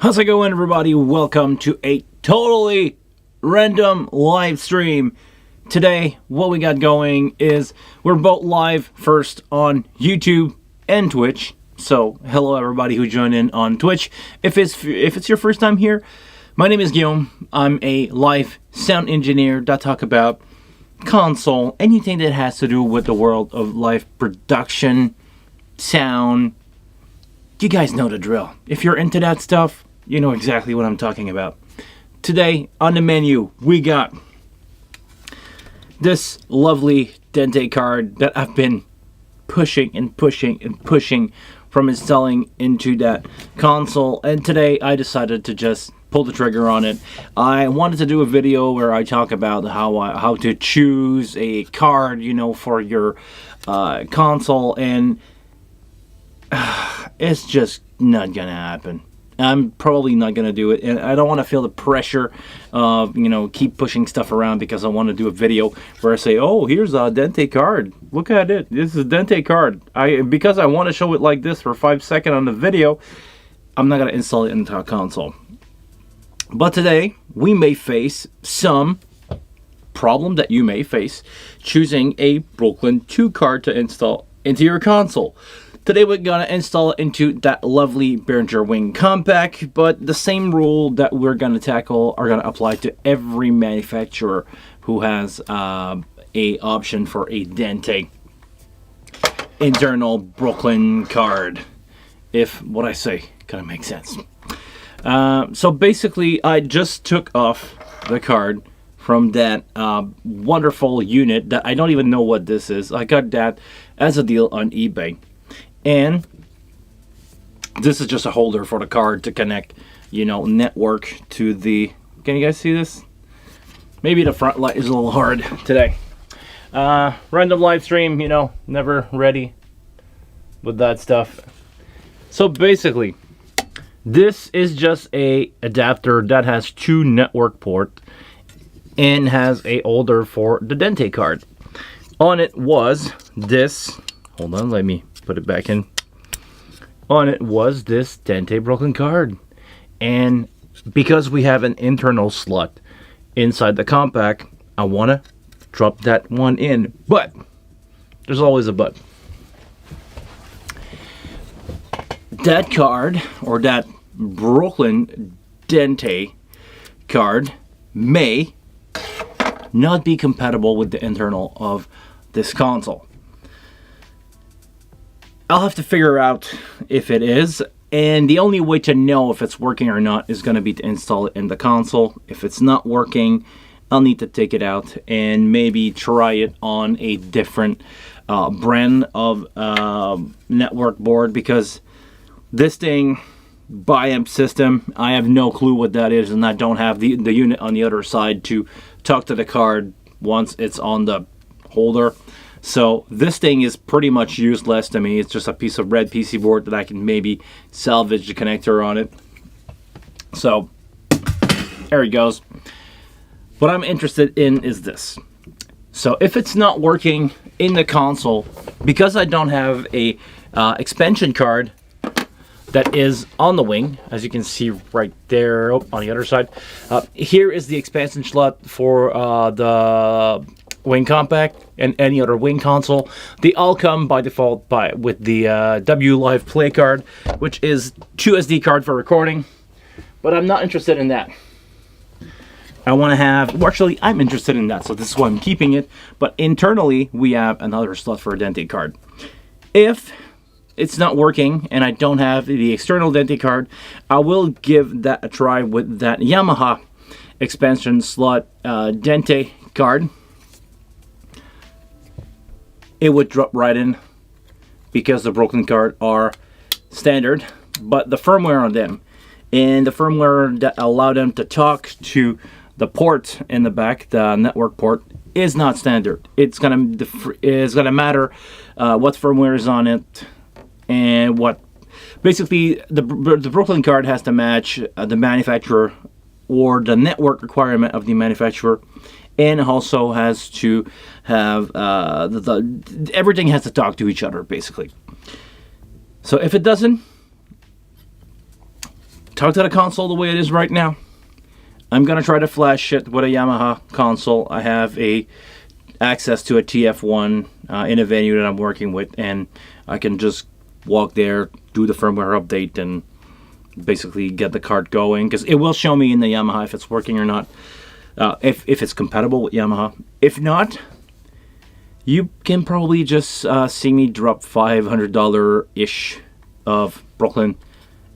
How's it going, everybody? Welcome to a totally random live stream. Today, what we got going is we're both live first on YouTube and Twitch. So, hello everybody who joined in on Twitch. If it's your first time here, my name is Guillaume. I'm a live sound engineer that talk about console, anything that has to do with the world of live production, sound. You guys know the drill. If you're into that stuff, you know exactly what I'm talking about. Today on the menu, we got this lovely Dante card that I've been pushing from installing into that console. And today I decided to just pull the trigger on it. I wanted to do a video where I talk about how to choose a card, for your console, and it's just not gonna happen. I'm probably not gonna do it, and I don't want to feel the pressure of keep pushing stuff around, because I want to do a video where I say, oh, here's a Dante card, look at it, this is a Dante card. Because I want to show it like this for 5 seconds on the video, I'm not gonna install it into a console. But today we may face some problem that you may face choosing a Brooklyn 2 card to install into your console. Today we're gonna install it into that lovely Behringer Wing Compact, but the same rule that we're gonna tackle are gonna apply to every manufacturer who has a option for a Dante internal Brooklyn card, if what I say kind of makes sense. So basically, I just took off the card from that wonderful unit that I don't even know what this is. I got that as a deal on eBay. And this is just a holder for the card to connect, network to the... Can you guys see this? Maybe the front light is a little hard today. Random live stream, never ready with that stuff. So basically, this is just a adapter that has 2 network ports and has a holder for the Dante card. On it was this... Hold on, let me put it back in. On it was this Dante Brooklyn card, and because we have an internal slot inside the compact, I want to drop that one in. But there's always a but. That card, or that Brooklyn Dante card, may not be compatible with the internal of this console. I'll have to figure out if it is, and the only way to know if it's working or not is going to be to install it in the console. If it's not working, I'll need to take it out and maybe try it on a different brand of network board, because this thing, bi-amp system, I have no clue what that is, and I don't have the unit on the other side to talk to the card once it's on the holder. So this thing is pretty much useless to me. It's just a piece of red PC board that I can maybe salvage the connector on it. So there he goes. What I'm interested in is this. So if it's not working in the console, because I don't have a expansion card that is on the wing, as you can see right there, on the other side. Here is the expansion slot for the Wing Compact and any other Wing console. They all come by default with the W Live Play card, which is 2 SD card for recording. But I'm not interested in that. I want to have... Well, actually, I'm interested in that, so this is why I'm keeping it. But internally, we have another slot for a Dante card. If it's not working and I don't have the external Dante card, I will give that a try with that Yamaha expansion slot Dante card. It would drop right in, because the Brooklyn card are standard, but the firmware on them and the firmware that allow them to talk to the port in the back, the network port, is not standard. It's gonna matter what firmware is on it, and what basically the Brooklyn card has to match the manufacturer or the network requirement of the manufacturer, and also has to have everything has to talk to each other, basically. So if it doesn't, talk to the console the way it is right now. I'm gonna try to flash it with a Yamaha console. I have access to a TF1 in a venue that I'm working with, and I can just walk there, do the firmware update, and basically get the card going, because it will show me in the Yamaha if it's working or not, if it's compatible with Yamaha. If not, you can probably just see me drop $500-ish of Brooklyn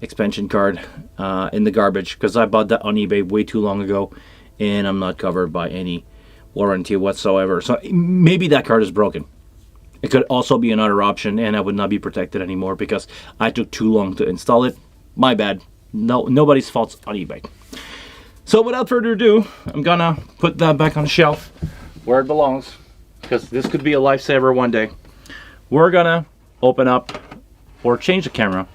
expansion card in the garbage, because I bought that on eBay way too long ago and I'm not covered by any warranty whatsoever. So maybe that card is broken. It could also be another option, and I would not be protected anymore because I took too long to install it. My bad. No, nobody's fault on eBay. So without further ado, I'm gonna put that back on the shelf where it belongs, because this could be a lifesaver one day. We're gonna open up or change the camera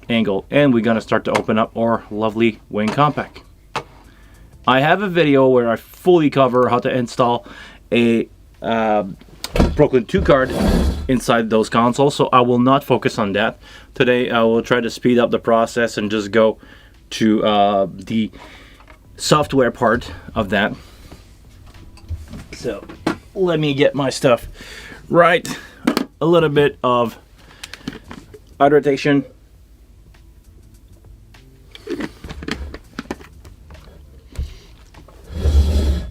angle, and we're gonna start to open up our lovely Wing Compact. I have a video where I fully cover how to install a Brooklyn 2 card inside those consoles, so I will not focus on that. Today I will try to speed up the process and just go to the software part of that. So let me get my stuff right. A little bit of hydration.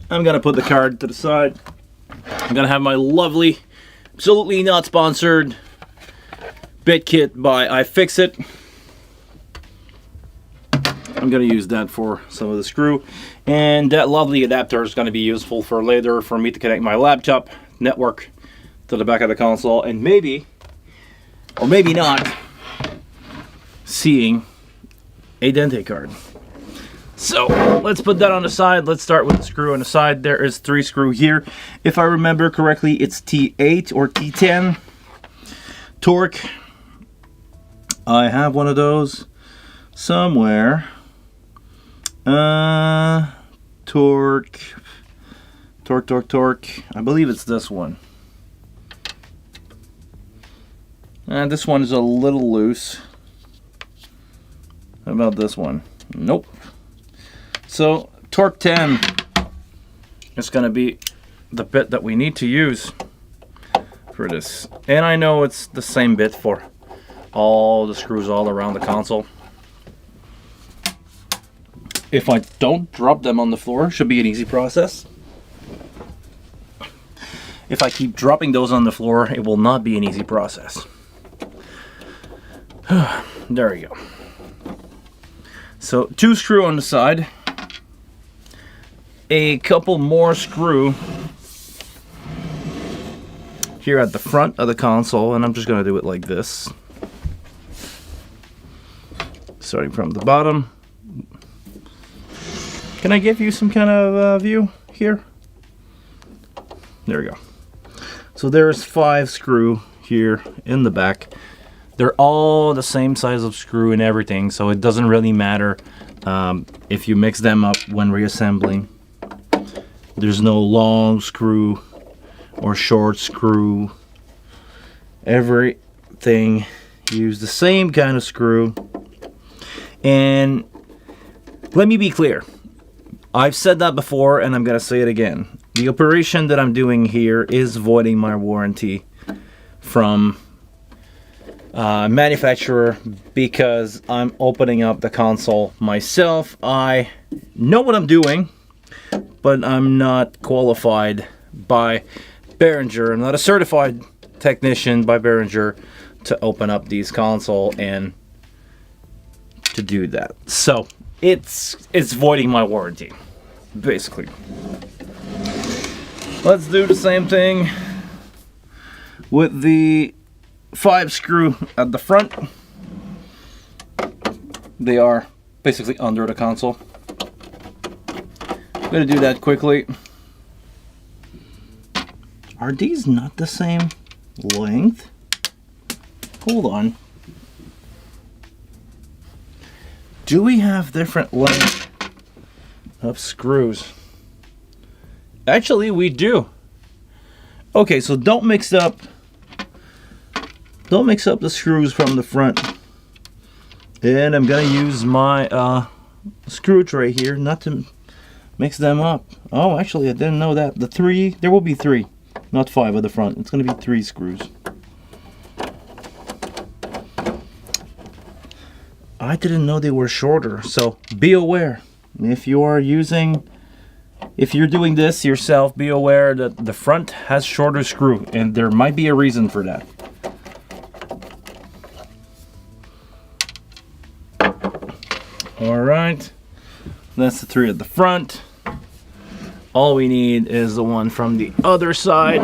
I'm gonna put the card to the side. I'm gonna have my lovely, absolutely not sponsored bit kit by iFixit. I'm gonna use that for some of the screw, and that lovely adapter is gonna be useful for later for me to connect my laptop network to the back of the console, and maybe, or maybe not, seeing a Dante card. So let's put that on the side. Let's start with the screw on the side. There is 3 screw here. If I remember correctly, it's T8 or T10 torque. I have one of those somewhere. Torque. I believe it's this one. And this one is a little loose. How about this one? Nope. So torque 10 is going to be the bit that we need to use for this. And I know it's the same bit for all the screws all around the console. If I don't drop them on the floor, it should be an easy process. If I keep dropping those on the floor, it will not be an easy process. There we go. So 2 screw on the side. A couple more screw here at the front of the console, and I'm just going to do it like this. Starting from the bottom. Can I give you some kind of view here? There we go. So there's 5 screw here in the back. They're all the same size of screw and everything, so it doesn't really matter if you mix them up when reassembling. There's no long screw or short screw. Everything use the same kind of screw. And let me be clear. I've said that before, and I'm going to say it again. The operation that I'm doing here is voiding my warranty from manufacturer, because I'm opening up the console myself. I know what I'm doing, but I'm not qualified by Behringer. I'm not a certified technician by Behringer to open up these console and to do that. So it's voiding my warranty, basically. Let's do the same thing with the 5 screw at the front. They are basically under the console. I'm going to do that quickly. Are these not the same length? Hold on. Do we have different length of screws? Actually, we do. Okay, so don't mix up the screws from the front And I'm gonna use my screw tray here, not to mix them up. Oh, actually, I didn't know that. There will be 3, not 5 at the front. It's gonna be 3 screws. I didn't know they were shorter, so be aware. If you're doing this yourself, be aware that the front has shorter screw, and there might be a reason for that. Alright, that's the 3 at the front. All we need is the one from the other side.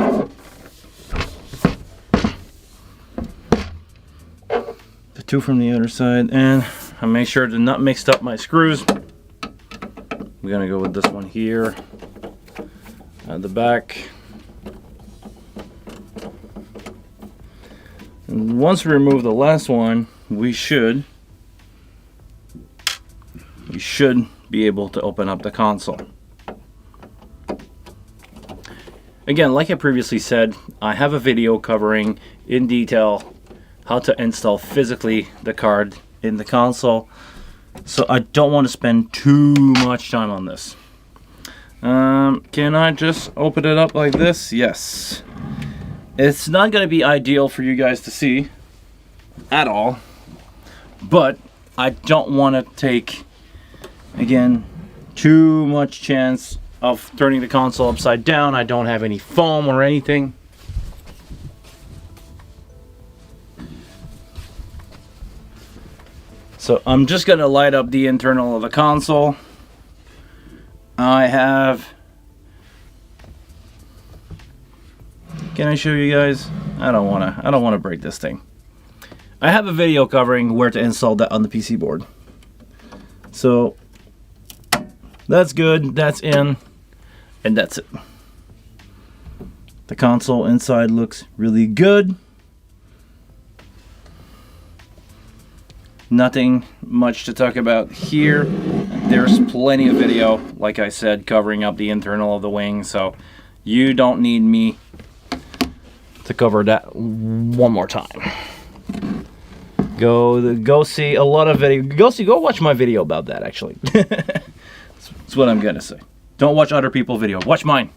The 2 from the other side, and I make sure to not mix up my screws. We're gonna go with this one here at the back. And once we remove the last one, we should be able to open up the console. Again, like I previously said, I have a video covering in detail how to install physically the card in the console, so I don't want to spend too much time on this. Can I just open it up like this? Yes. It's not going to be ideal for you guys to see at all, but I don't want to take, again, too much chance of turning the console upside down. I don't have any foam or anything. So I'm just going to light up the internal of the console. Can I show you guys? I don't want to break this thing. I have a video covering where to install that on the PC board. So that's good, that's in, and that's it. The console inside looks really good. Nothing much to talk about here. There's plenty of video, like I said, covering up the internal of the wing, so you don't need me to cover that one more time. Go see a lot of video. Go watch my video about that, actually. That's what I'm gonna say. Don't watch other people's video. Watch mine.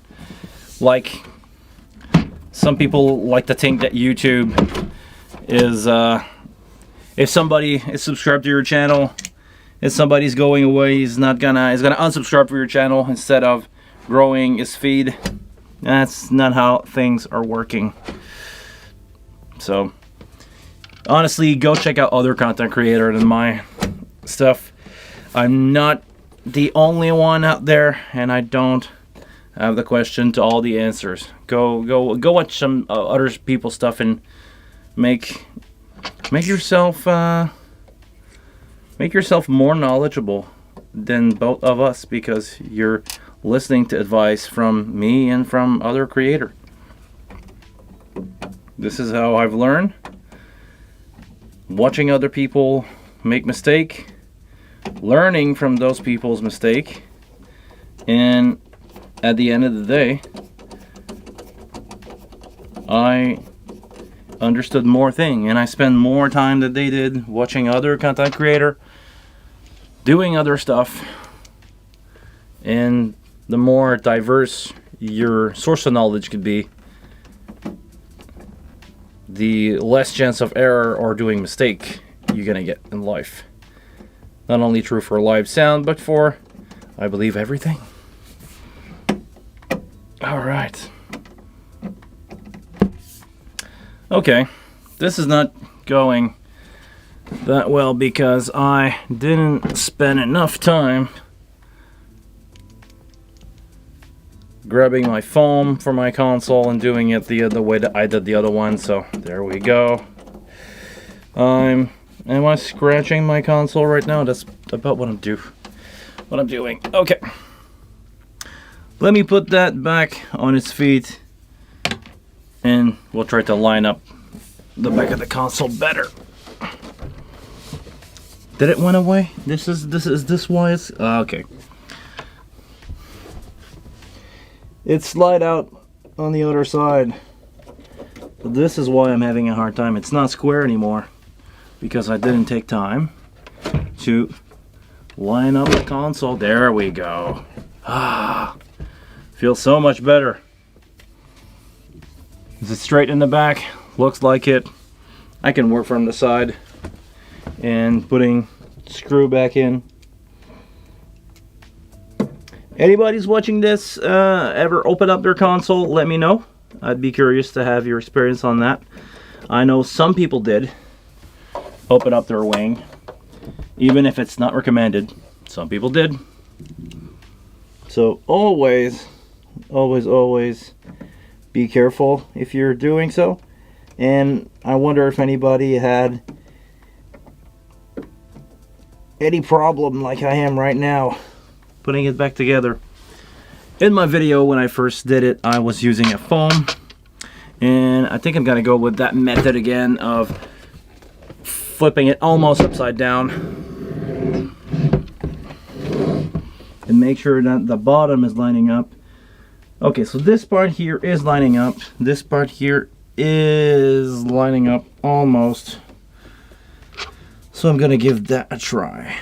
Like, some people like to think that YouTube is if somebody is subscribed to your channel, if somebody's going away, he's gonna unsubscribe from your channel instead of growing his feed. That's not how things are working. So honestly, go check out other content creators than my stuff. I'm not the only one out there, and I don't have the question to all the answers. Go watch some other people's stuff and make yourself more knowledgeable than both of us, because you're listening to advice from me and from other creators. This is how I've learned. Watching other people make mistake, learning from those people's mistake, and at the end of the day, I understood more thing, and I spend more time than they did watching other content creator doing other stuff. And the more diverse your source of knowledge could be, the less chance of error or doing mistake you're gonna get in life. Not only true for live sound, but for, I believe, everything. Alright. Okay, this is not going that well because I didn't spend enough time grabbing my foam for my console and doing it the other way that I did the other one. So there we go. Am I scratching my console right now? That's about what I'm doing. Okay. Let me put that back on its feet, and we'll try to line up the back of the console better. Did it went away? This why it's okay. It slide out on the other side. But this is why I'm having a hard time. It's not square anymore because I didn't take time to line up the console. There we go. Feels so much better. Is it straight in the back? Looks like it. I can work from the side and putting screw back in. Anybody's watching this ever open up their console, let me know. I'd be curious to have your experience on that. I know some people did open up their wing, even if it's not recommended. Some people did. So always be careful if you're doing so. And I wonder if anybody had any problem like I am right now putting it back together. In my video when I first did it, I was using a foam, and I think I'm gonna go with that method again of flipping it almost upside down and make sure that the bottom is lining up. Okay, so this part here is lining up. This part here is lining up almost. So I'm gonna give that a try.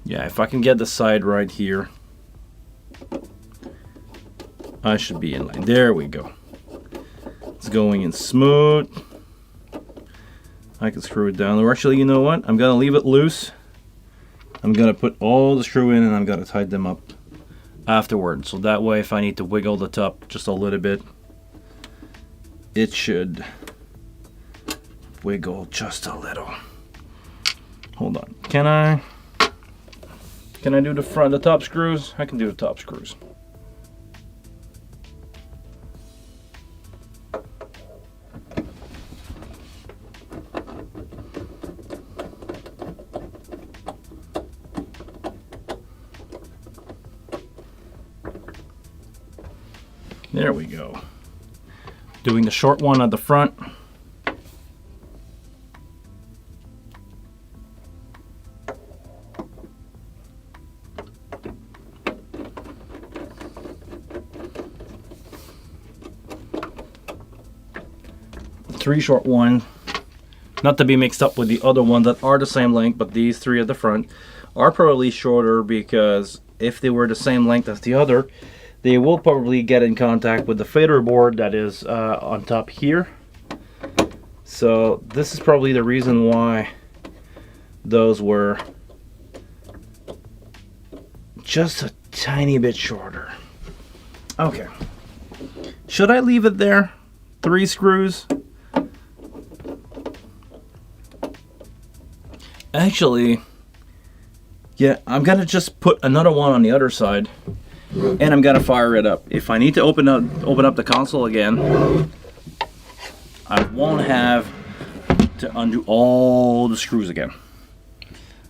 Yeah, if I can get the side right here, I should be in line. There we go. It's going in smooth. I can screw it down. Or actually, you know what? I'm gonna leave it loose. I'm gonna put all the screw in and I'm gonna tighten them up afterwards. So that way, if I need to wiggle the top just a little bit, it should wiggle just a little. Hold on. Can I do the top screws? I can do the top screws. There we go. Doing the short one at the front. Three short one, not to be mixed up with the other ones that are the same length, but these three at the front are probably shorter because if they were the same length as the other, they will probably get in contact with the fader board that is on top here. So this is probably the reason why those were just a tiny bit shorter. Okay, should I leave it there? 3 screws? Actually, yeah, I'm gonna just put another one on the other side, and I'm gonna fire it up. If I need to open up the console again, I won't have to undo all the screws again.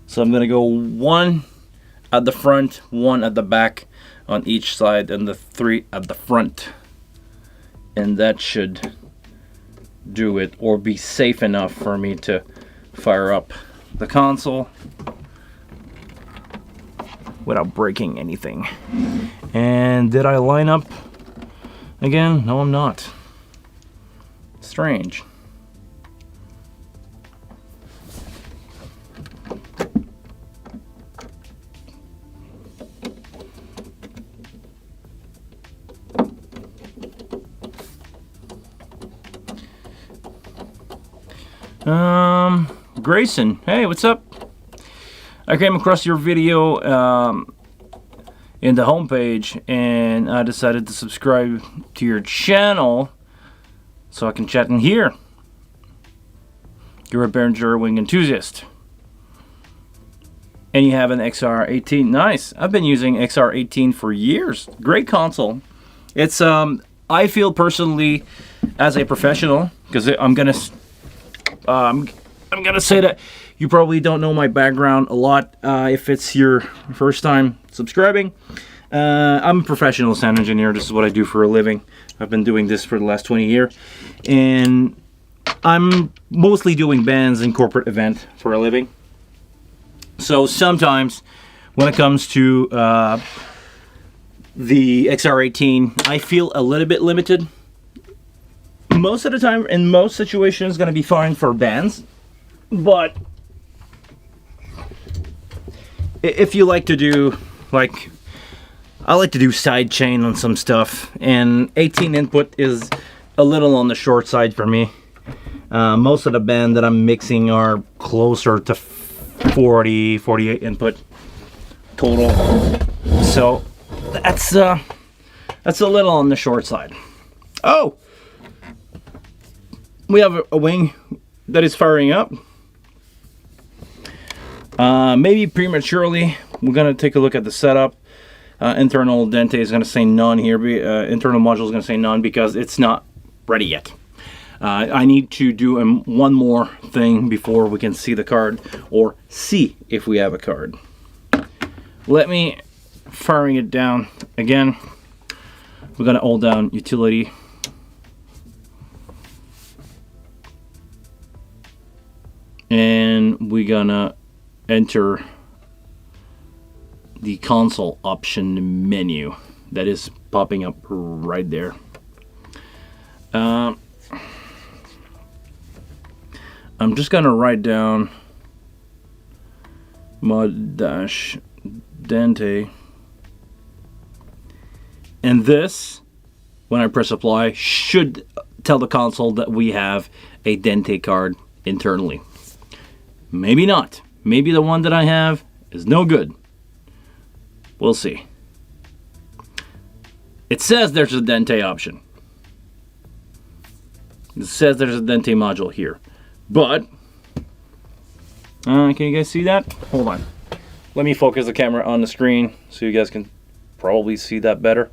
So I'm gonna go 1 at the front, 1 at the back on each side, and the 3 at the front, and that should do it, or be safe enough for me to fire up the console without breaking anything. And did I line up again? No, I'm not. Strange. Grayson, hey, what's up? I came across your video in the homepage, and I decided to subscribe to your channel so I can chat in here. You're a Behringer wing enthusiast, and you have an XR18. Nice. I've been using XR18 for years. Great console. It's I feel personally, as a professional, because I'm gonna say that you probably don't know my background a lot if it's your first time subscribing. I'm a professional sound engineer. This is what I do for a living. I've been doing this for the last 20 years, and I'm mostly doing bands and corporate event for a living. So sometimes when it comes to the XR18, I feel a little bit limited. most of the time, in most situations, going to be fine for bands. But if you like to do, like, I like to do side chain on some stuff, and 18 input is a little on the short side for me. Most of the band that I'm mixing are closer to 40, 48 input total. So that's a little on the short side. Oh, we have a wing that is firing up. Maybe prematurely. We're gonna take a look at the setup. Internal Dante is gonna say none here. Internal module is gonna say none because it's not ready yet. I need to do one more thing before we can see the card, or see if we have a card. Let me firing it down again. We're gonna hold down utility. And we're gonna enter the console option menu that is popping up right there. I'm just gonna write down mod-Dante, and this, when I press apply, should tell the console that we have a Dante card internally. Maybe not. Maybe the one that I have is no good. We'll see. It says there's a Dante option. It says there's a Dante module here. But, can you guys see that? Hold on. Let me focus the camera on the screen so you guys can probably see that better.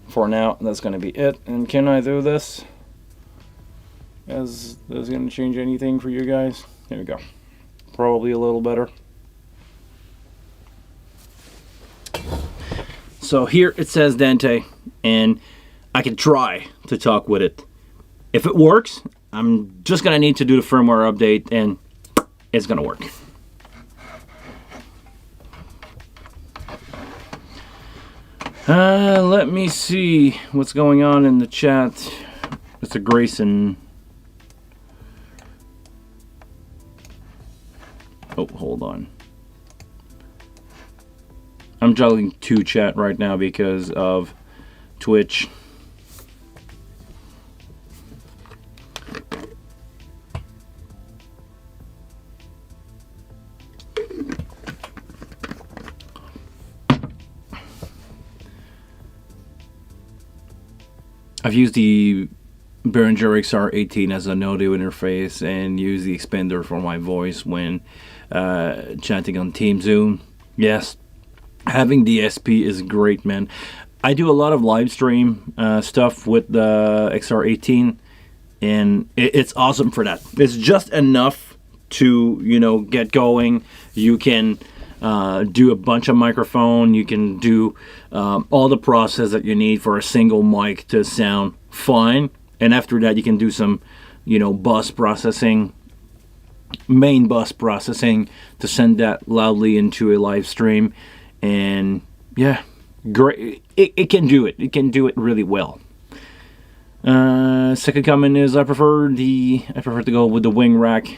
For now, that's going to be it. And can I do this? Is this going to change anything for you guys? There we go. Probably a little better. So here it says Dante, and I can try to talk with it. If it works, I'm just going to need to do the firmware update, and it's going to work. Let me see what's going on in the chat. Mr. Grayson. Oh, hold on. I'm juggling two chat right now because of Twitch. I've used the Behringer XR18 as an audio interface and use the expander for my voice when chatting on Team Zoom. Yes, having DSP is great, man. I do a lot of live stream stuff with the XR18, and it's awesome for that. It's just enough to, you know, get going. You can do a bunch of microphone. You can do all the process that you need for a single mic to sound fine. And after that, you can do some, you know, bus processing, main bus processing to send that loudly into a live stream. And yeah, great. It can do it. It can do it really well. Second comment is I prefer to go with the wing rack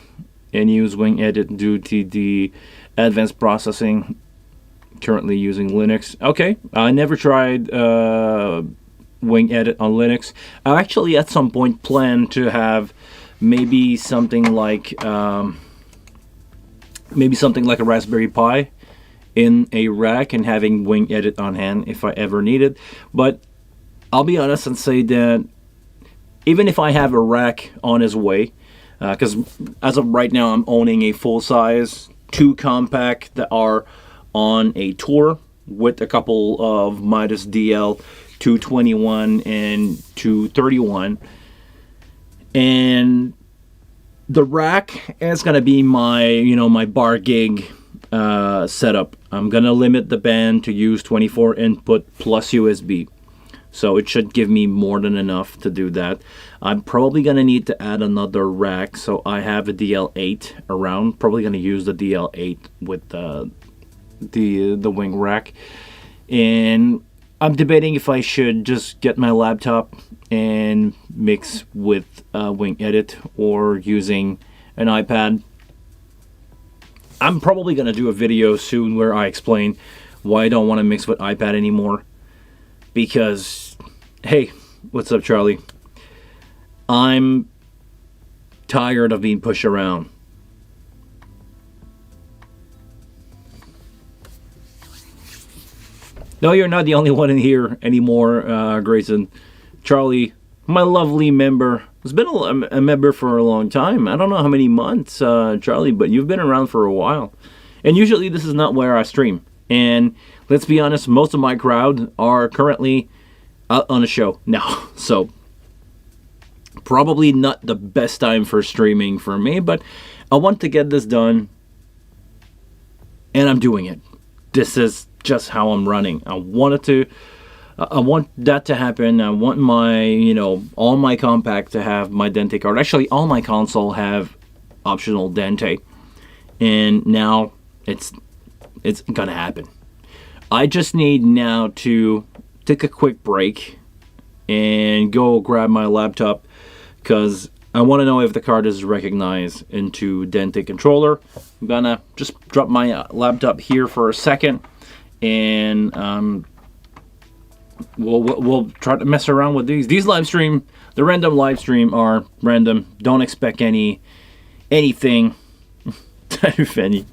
and use wing edit due to the advanced processing. Currently using Linux. Okay, I never tried wing edit on Linux. I actually at some point plan to have maybe something like a Raspberry Pi in a rack and having wing edit on hand if I ever need it. But I'll be honest and say that even if I have a rack on its way, because as of right now I'm owning a full size 2 compact that are on a tour with a couple of Midas DL 221 and 231, and the rack is gonna be my, you know, my bar gig setup. I'm gonna limit the band to use 24 input plus USB, so it should give me more than enough to do that. I'm probably gonna need to add another rack, so I have a DL8 around. Probably gonna use the DL8 with the wing rack. And I'm debating if I should just get my laptop and mix with Wing Edit or using an iPad. I'm probably going to do a video soon where I explain why I don't want to mix with iPad anymore. Because, hey, what's up, Charlie? I'm tired of being pushed around. No, you're not the only one in here anymore, Grayson. Charlie, my lovely member, has been a member for a long time. I don't know how many months, Charlie, but you've been around for a while. And usually this is not where I stream. And let's be honest, most of my crowd are currently out on a show now. So probably not the best time for streaming for me, but I want to get this done. And I'm doing it. This is just how I'm running. I want that to happen. I want my, all my compact to have my Dante card. Actually, all my console have optional Dante. And now it's gonna happen. I just need now to take a quick break and go grab my laptop because I want to know if the card is recognized into Dante controller. I'm gonna just drop my laptop here for a second, and we'll try to mess around with these. These live stream, the random live stream are random. Don't expect anything, if any.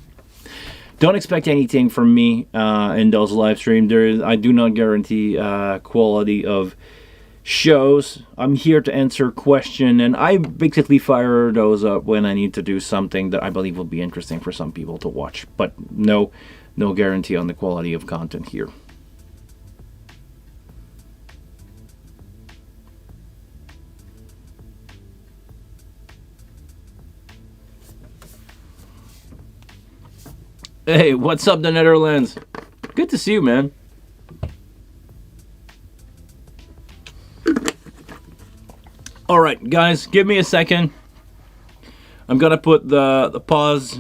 Don't expect anything from me in those live streams. I do not guarantee quality of shows. I'm here to answer questions, and I basically fire those up when I need to do something that I believe will be interesting for some people to watch. But no guarantee on the quality of content here. Hey, what's up, the Netherlands? Good to see you, man. All right, guys, give me a second. I'm gonna put the pause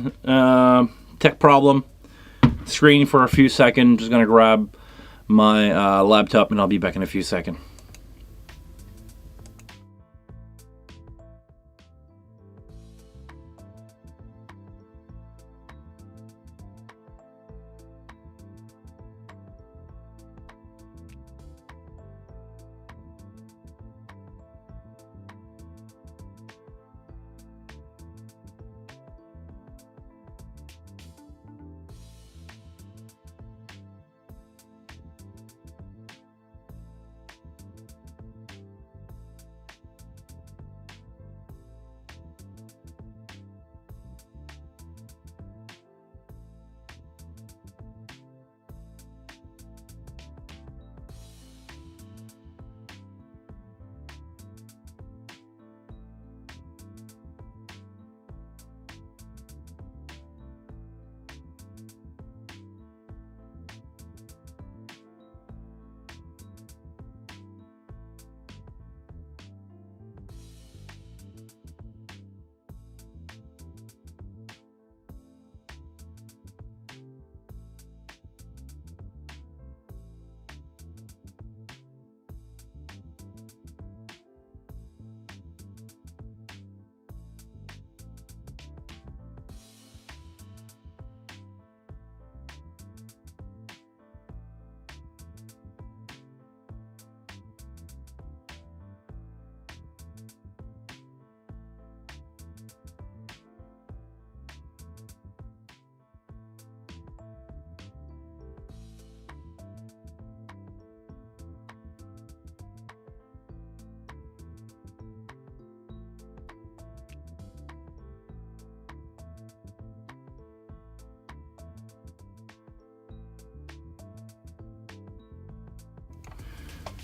tech problem screen for a few seconds. Just gonna grab my laptop, and I'll be back in a few seconds.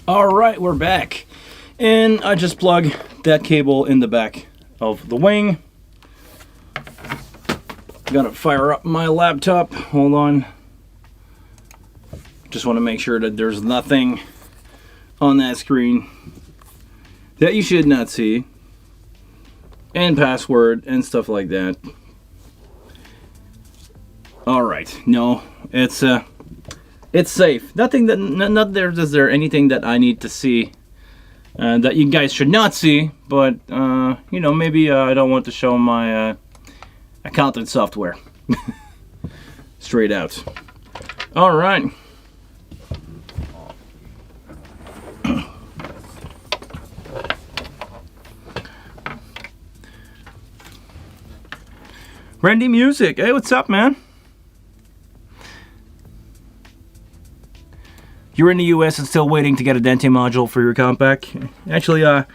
All right, we're back, and I just plug that cable in the back of the wing. Gotta fire up my laptop. Hold on. Just want to make sure that there's nothing on that screen that you should not see, and password and stuff like that. All right, no, it's It's safe. Nothing that not there is there anything that I need to see that you guys should not see. But you know, maybe I don't want to show my accountant software straight out. All right. Randy Music, hey, what's up, man? You're in the US and still waiting to get a Dante module for your compact? Actually, I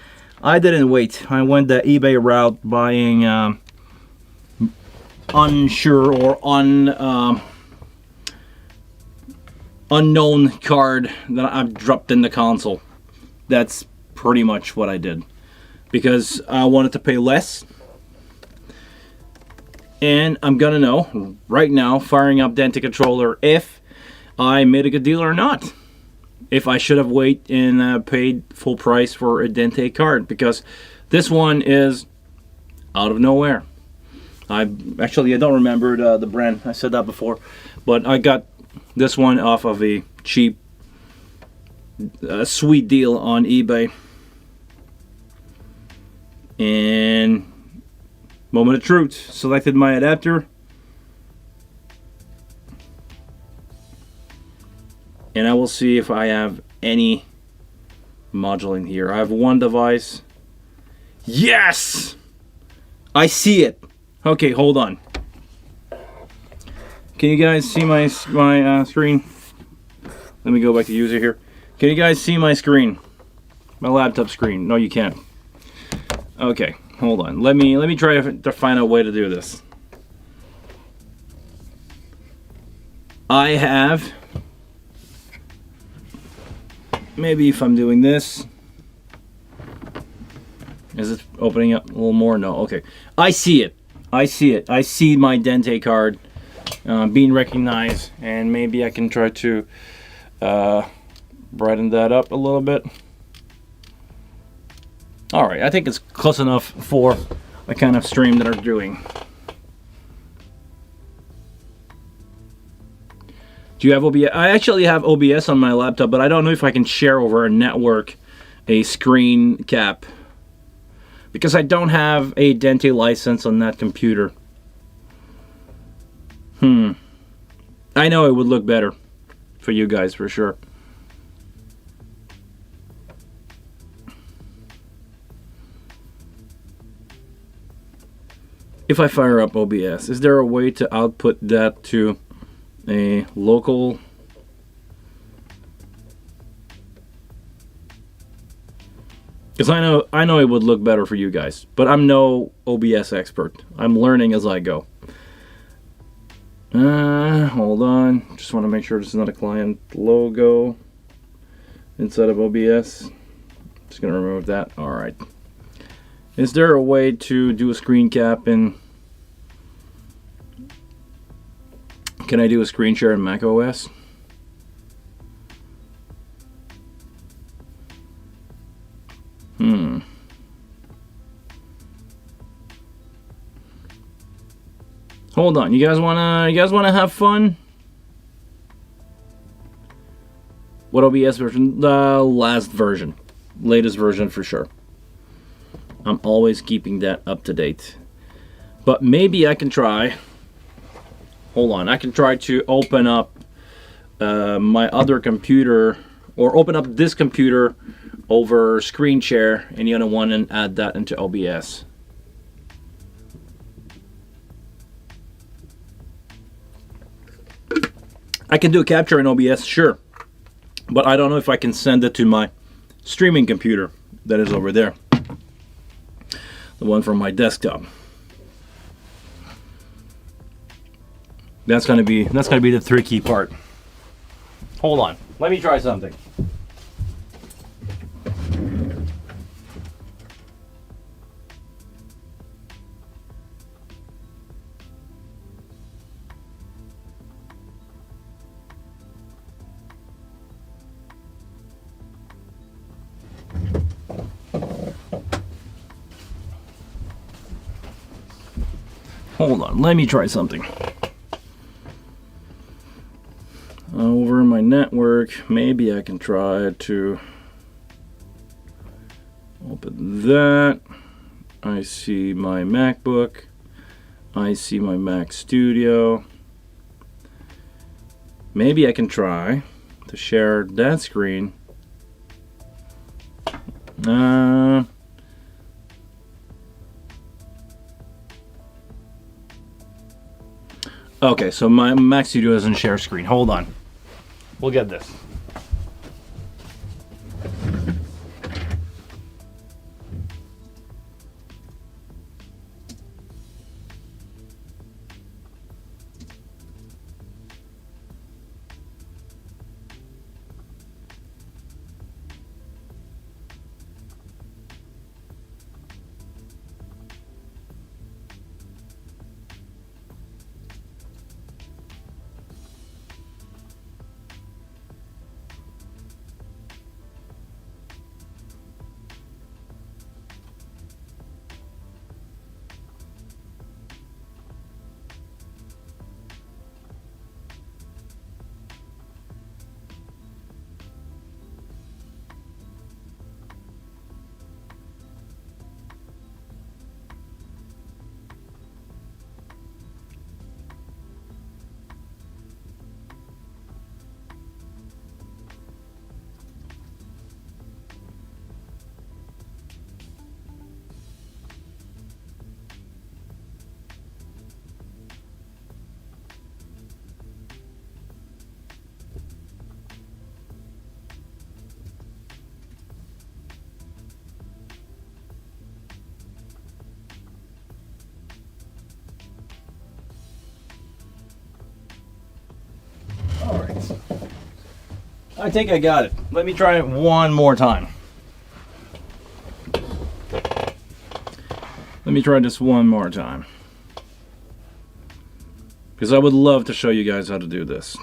didn't wait. I went the eBay route, buying unsure or unknown card that I've dropped in the console. That's pretty much what I did, because I wanted to pay less. And I'm gonna know right now, firing up Dante controller, if I made a good deal or not. If I should have waited and paid full price for a Dante card, because this one is out of nowhere. I don't remember the brand. I said that before, but I got this one off of a cheap, sweet deal on eBay. And moment of truth, selected my adapter, and I will see if I have any module in here. I have one device. Yes! I see it. Okay, hold on. Can you guys see my screen? Let me go back to user here. Can you guys see my screen? My laptop screen. No, you can't. Okay. Hold on. Let me try to find a way to do this. I have, maybe if I'm doing this, is it opening up a little more? No. Okay. I see it. I see it. I see my Dante card being recognized, and maybe I can try to brighten that up a little bit. Alright, I think it's close enough for the kind of stream that I'm doing. Do you have OBS? I actually have OBS on my laptop, but I don't know if I can share over a network a screen cap, because I don't have a Dante license on that computer. I know it would look better for you guys for sure. If I fire up OBS, is there a way to output that to a local? Because I know it would look better for you guys, but I'm no OBS expert. I'm learning as I go. Hold on. Just want to make sure this is not a client logo inside of OBS. Just gonna remove that. All right. Is there a way to do a screen cap in? Can I do a screen share in Mac OS? Hold on. You guys wanna have fun? What OBS version? The last version. Latest version for sure. I'm always keeping that up to date. But maybe I can try. Hold on. I can try to open up my other computer, or open up this computer over screen share and the other one, and add that into OBS. I can do a capture in OBS, sure. But I don't know if I can send it to my streaming computer that is over there. The one from my desktop. That's gonna be the tricky part. Hold on, let me try something. Hold on, let me try something. Over my network. Maybe I can try to open that. I see my MacBook. I see my Mac Studio. Maybe I can try to share that screen. Okay, so my Mac Studio doesn't share screen. Hold on. We'll get this. Alright. I think I got it. Let me try it one more time. Let me try this one more time. Because I would love to show you guys how to do this.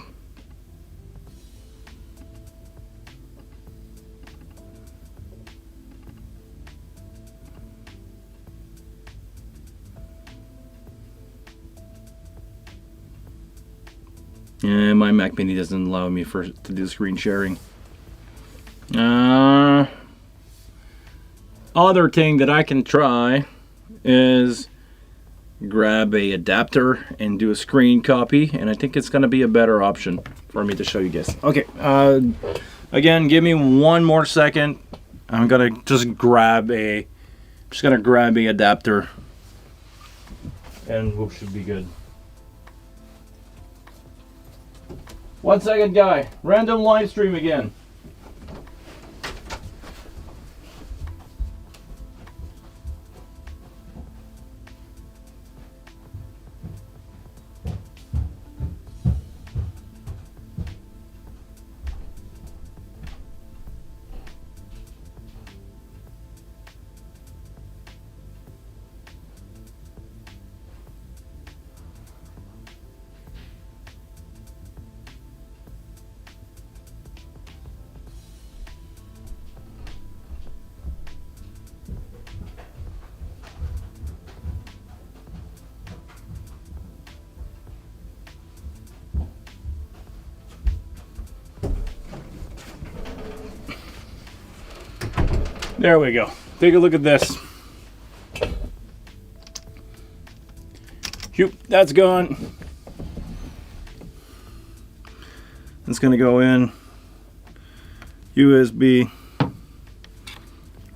And my Mac Mini doesn't allow me to do screen sharing. Other thing that I can try is grab a adapter and do a screen copy, and I think it's going to be a better option for me to show you guys. Okay, again, give me one more second. I'm gonna just grab a adapter, and we should be good. 1 second, guy. Random live stream again. There we go. Take a look at this. Shoop, that's gone. It's gonna go in USB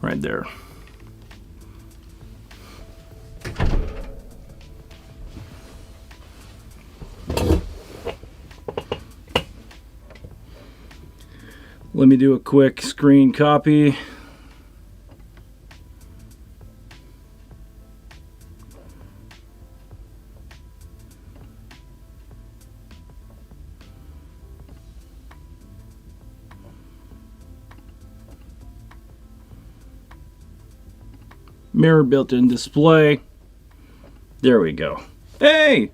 right there. Let me do a quick screen copy. Mirror built-in display. There we go. Hey!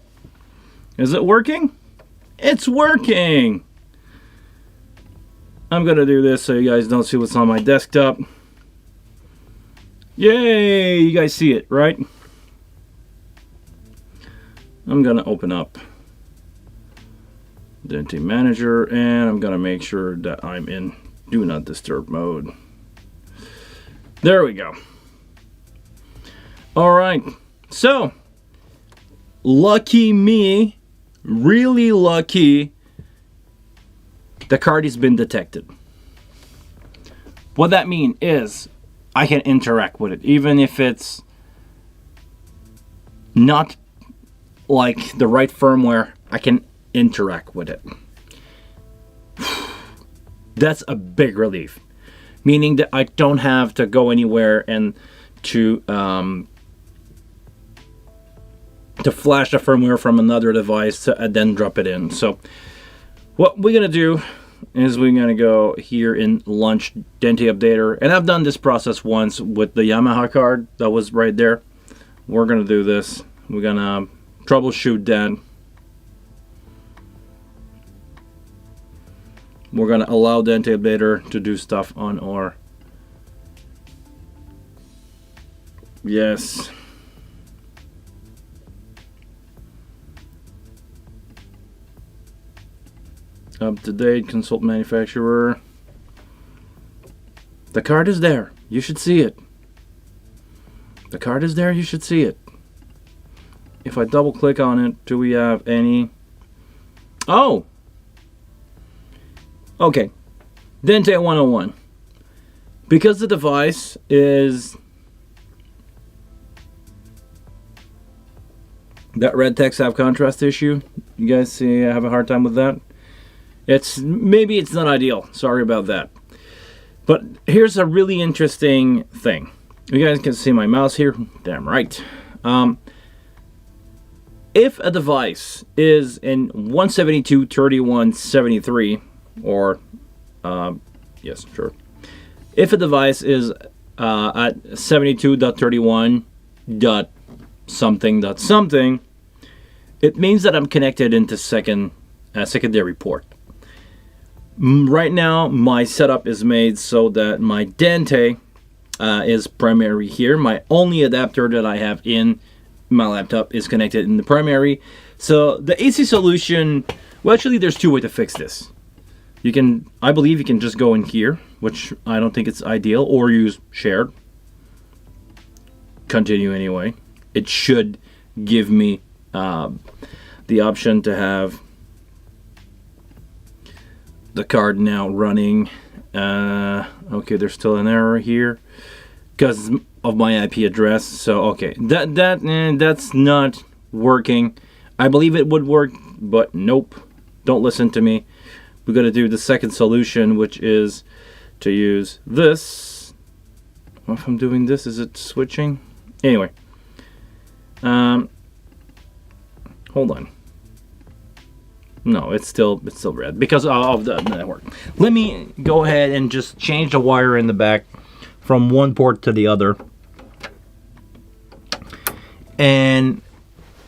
Is it working? It's working! I'm gonna do this so you guys don't see what's on my desktop. Yay! You guys see it, right? I'm gonna open up Dante Manager, and I'm gonna make sure that I'm in Do Not Disturb mode. There we go. All right, so lucky me, really lucky, the card has been detected. What that means is I can interact with it, even if it's not like the right firmware. I can interact with it. That's a big relief, meaning that I don't have to go anywhere and to flash the firmware from another device and then drop it in. So what we're gonna do is we're gonna go here in Launch Dante Updater, and I've done this process once with the Yamaha card that was right there. We're gonna do this. We're gonna troubleshoot that. We're gonna allow Dante Updater to do stuff on our, yes, up to date, consult manufacturer. The card is there. You should see it. The card is there. You should see it. If I double click on it, do we have any? Oh! Okay. Dante 101. Because the device is that red text have contrast issue, you guys see I have a hard time with that. Maybe it's not ideal. Sorry about that. But here's a really interesting thing. You guys can see my mouse here. Damn right. If a device is in 172.31.73, or yes, sure. If a device is at 72.31.something, it means that I'm connected into secondary port. Right now, my setup is made so that my Dante is primary here. My only adapter that I have in my laptop is connected in the primary. So the AC solution, well, actually, there's two ways to fix this. You can, I believe you can just go in here, which I don't think it's ideal, or use shared. Continue anyway. It should give me the option to have the card now running. Okay, there's still an error here because of my IP address. So okay, that's not working. I believe it would work, but nope. Don't listen to me. We're gonna do the second solution, which is to use this. If I'm doing this, is it switching? Anyway, hold on. No, it's still red because of the network. Let me go ahead and just change the wire in the back from one port to the other. And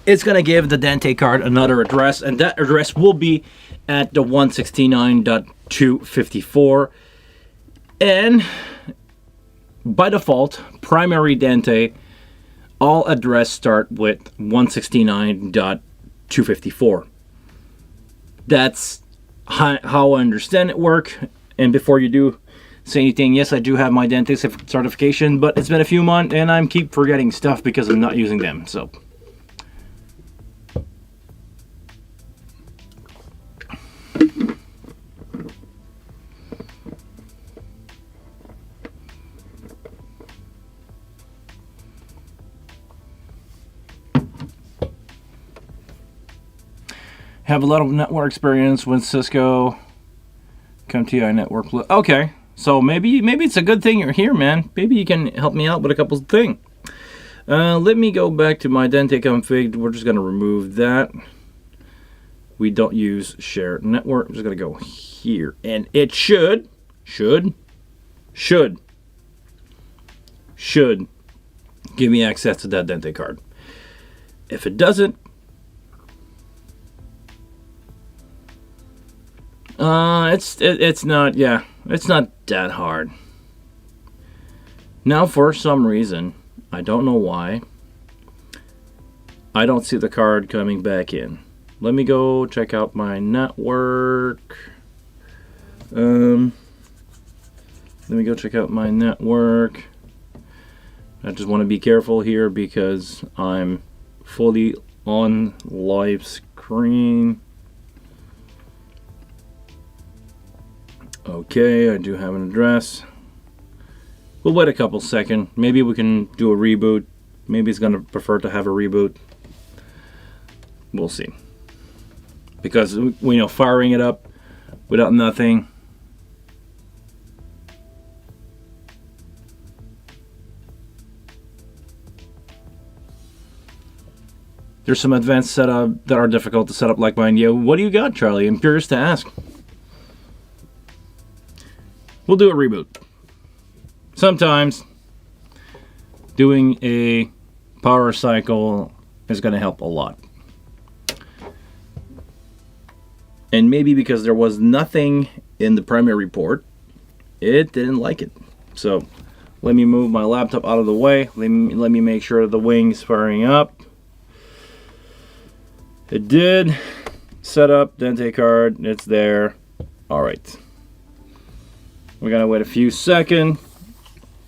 it's gonna give the Dante card another address, and that address will be at the 169.254. And by default, primary Dante, all address start with 169.254. That's how I understand it work. And before you do say anything, yes, I do have my Dante certification, but it's been a few months and I keep forgetting stuff because I'm not using them. So have a lot of network experience with Cisco CompTIA network. Okay, so maybe it's a good thing you're here, man. Maybe you can help me out with a couple of things. Let me go back to my Dante config. We're just gonna remove that. We don't use shared network. I'm just gonna go here, and it should give me access to that Dante card. If it doesn't, it's not that hard. Now, for some reason, I don't know why, I don't see the card coming back in. let me go check out my network. Let me go check out my network. I just want to be careful here because I'm fully on live screen. Okay, I do have an address. We'll wait a couple seconds. Maybe we can do a reboot. Maybe it's going to prefer to have a reboot. We'll see. Because, you know, firing it up without nothing. There's some advanced setup that are difficult to set up like mine. Yeah, what do you got, Charlie? I'm curious to ask. We'll do a reboot. Sometimes doing a power cycle is going to help a lot. And maybe because there was nothing in the primary port, it didn't like it. So let me move my laptop out of the way. Let me make sure that the wing's firing up. It did. Set up Dante card. It's there. All right. We're gonna wait a few seconds.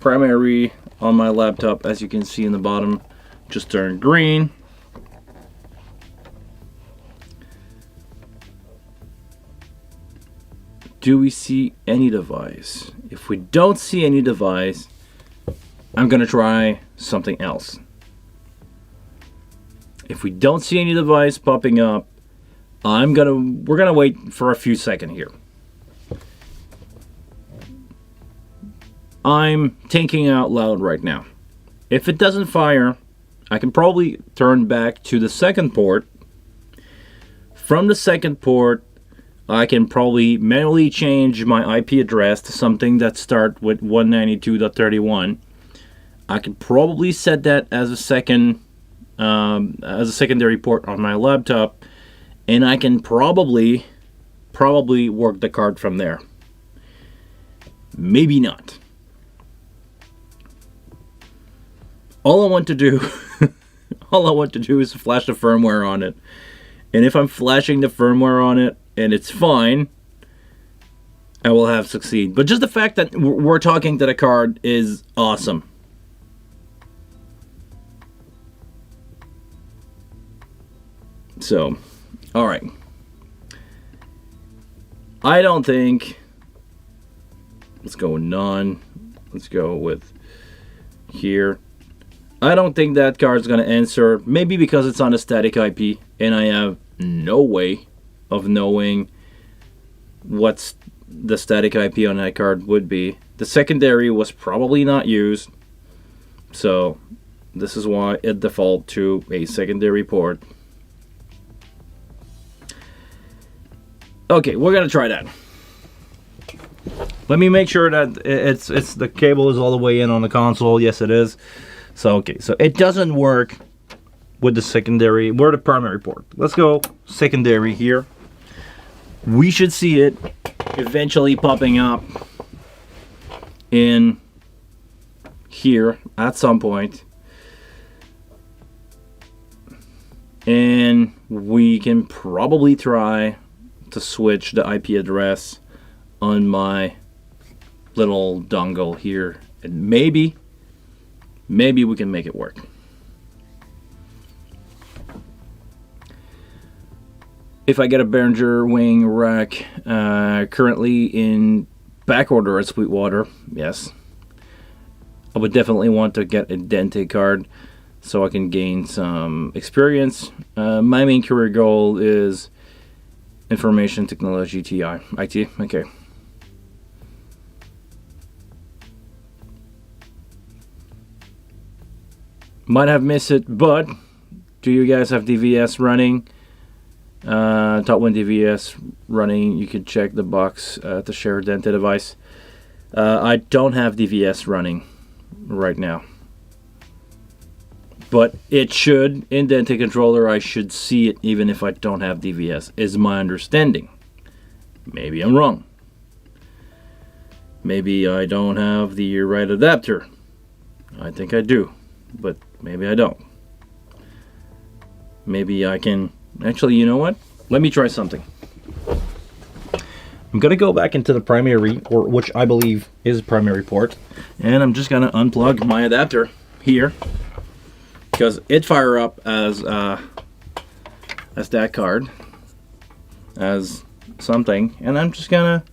Primary on my laptop, as you can see in the bottom, just turned green. Do we see any device? If we don't see any device, I'm gonna try something else. If we don't see any device popping up, we're gonna wait for a few seconds here. I'm thinking out loud right now. If it doesn't fire, I can probably turn back to the second port. From the second port, I can probably manually change my IP address to something that starts with 192.31. I could probably set that as a secondary port on my laptop, and I can probably work the card from there. Maybe not. All I want to do is flash the firmware on it. And if I'm flashing the firmware on it and it's fine, I will have succeed. But just the fact that we're talking to the card is awesome. So, all right. I don't think. Let's go with none. Let's go with here. I don't think that card's going to answer. Maybe because it's on a static IP and I have no way of knowing what's the static IP on that card would be. The secondary was probably not used. So this is why it defaults to a secondary port. Okay, we're going to try that. Let me make sure that it's the cable is all the way in on the console. Yes, it is. So, okay, so it doesn't work with the secondary, or the primary port. Let's go secondary here. We should see it eventually popping up in here at some point. And we can probably try to switch the IP address on my little dongle here. And maybe we can make it work. If I get a Behringer wing rack currently in back order at Sweetwater, yes, I would definitely want to get a Dante card so I can gain some experience. My main career goal is information technology IT. Okay. Might have missed it, but do you guys have DVS running? Top 1 DVS running. You could check the box to share a Dante device. I don't have DVS running right now, but it should in Dante controller. I should see it even if I don't have DVS. Is my understanding. Maybe I'm wrong. Maybe I don't have the right adapter. I think I do, but maybe I don't. Maybe I can Actually, you know what? Let me try something. I'm going to go back into the primary, or which I believe is primary port, and I'm just going to unplug my adapter here because it fire up as that card, as something, and I'm just gonna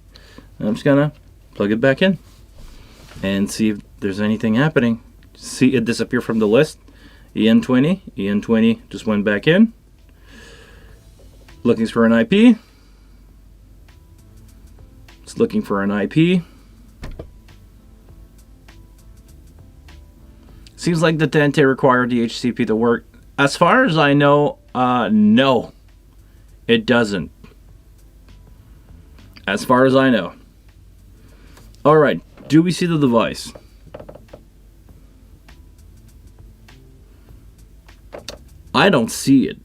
plug it back in and see if there's anything happening. See it disappear from the list. EN20 just went back in. Looking for an IP. It's looking for an IP. Seems like the Dante required the HCP to work. As far as I know, no, it doesn't. As far as I know. Alright, do we see the device? I don't see it.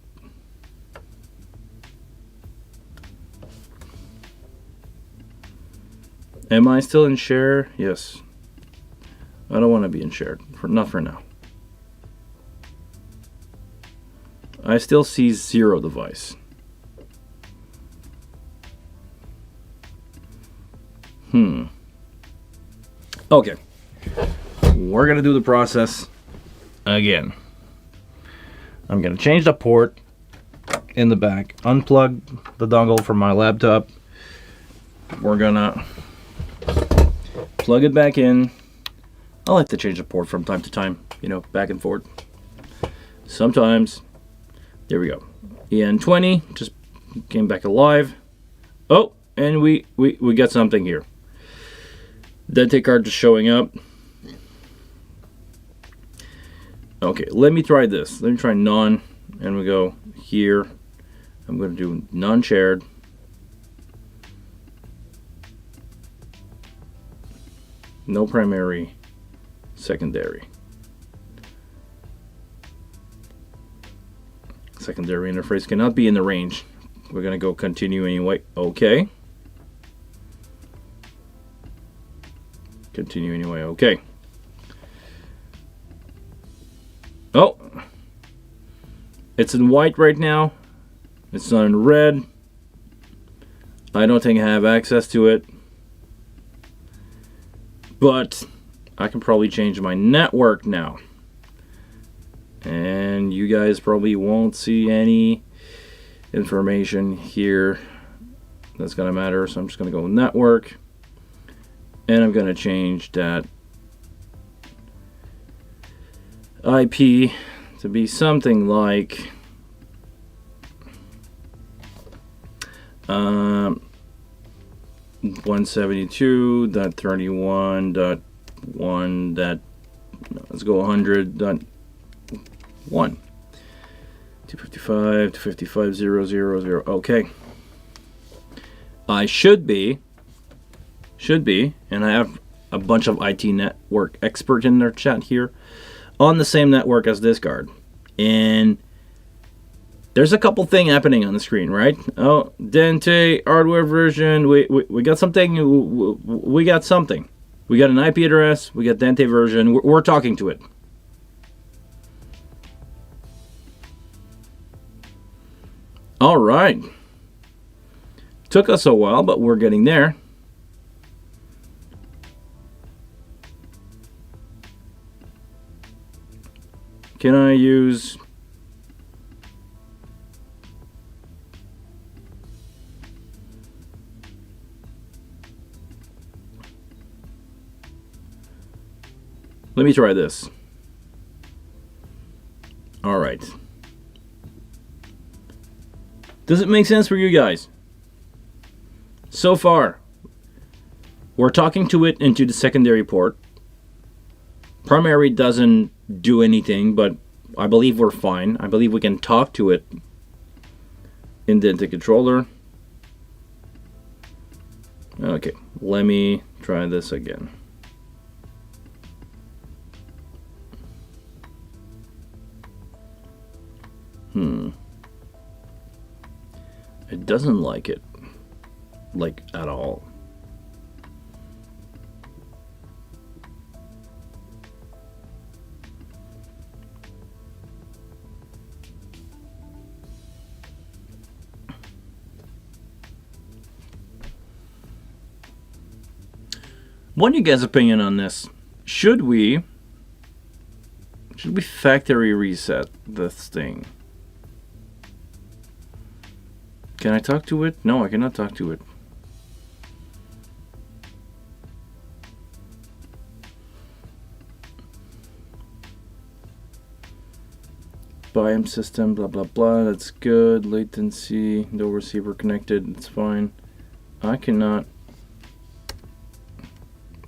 Am I still in share? Yes. I don't want to be in share. Not for now. I still see 0 device. Okay. We're going to do the process again. I'm going to change the port in the back. Unplug the dongle from my laptop. We're going to plug it back in. I like to change the port from time to time, you know, back and forth. Sometimes. There we go. EN20 just came back alive. Oh, and we got something here. Dante card just showing up. Okay, let me try this. Let me try non, and we go here. I'm going to do non-shared. No primary, secondary. Secondary interface cannot be in the range. We're going to go continue anyway. Okay. Continue anyway. Okay. Oh. It's in white right now. It's not in red. I don't think I have access to it. But I can probably change my network now. And you guys probably won't see any information here that's going to matter. So I'm just going to go network. And I'm going to change that IP to be something like 172.31.1. Let's go 100.1. 255 to 55.0.0.0. Okay. I should be, and I have a bunch of IT network expert in their chat here, on the same network as this card. And there's a couple things happening on the screen, right? Oh, Dante hardware version. We got something. We got something. We got an IP address. We got Dante version. We're talking to it. All right. Took us a while, but we're getting there. Can I use... Let me try this. All right. Does it make sense for you guys? So far, we're talking to it into the secondary port. Primary doesn't do anything, but I believe we're fine. I believe we can talk to it in the Dante controller. Okay, let me try this again. It doesn't like it, like at all. What are you guys' opinion on this? Should we factory reset this thing? Can I talk to it? No, I cannot talk to it. BIOM system, blah blah blah, that's good. Latency, no receiver connected, it's fine. I cannot.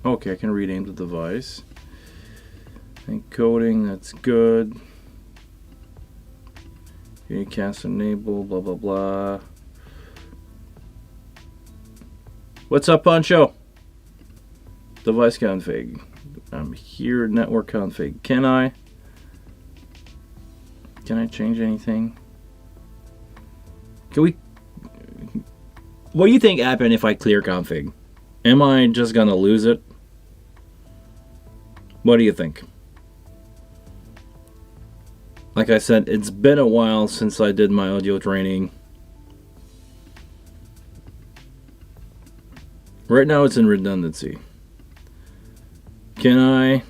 Okay, I can rename the device. Encoding, that's good. Unicast enable, blah blah blah. What's up, Pancho? Device config. I'm here, network config. Can I change anything? Can we? What do you think happened if I clear config? Am I just gonna lose it? What do you think? Like I said, it's been a while since I did my audio training. Right now it's in redundancy. Can I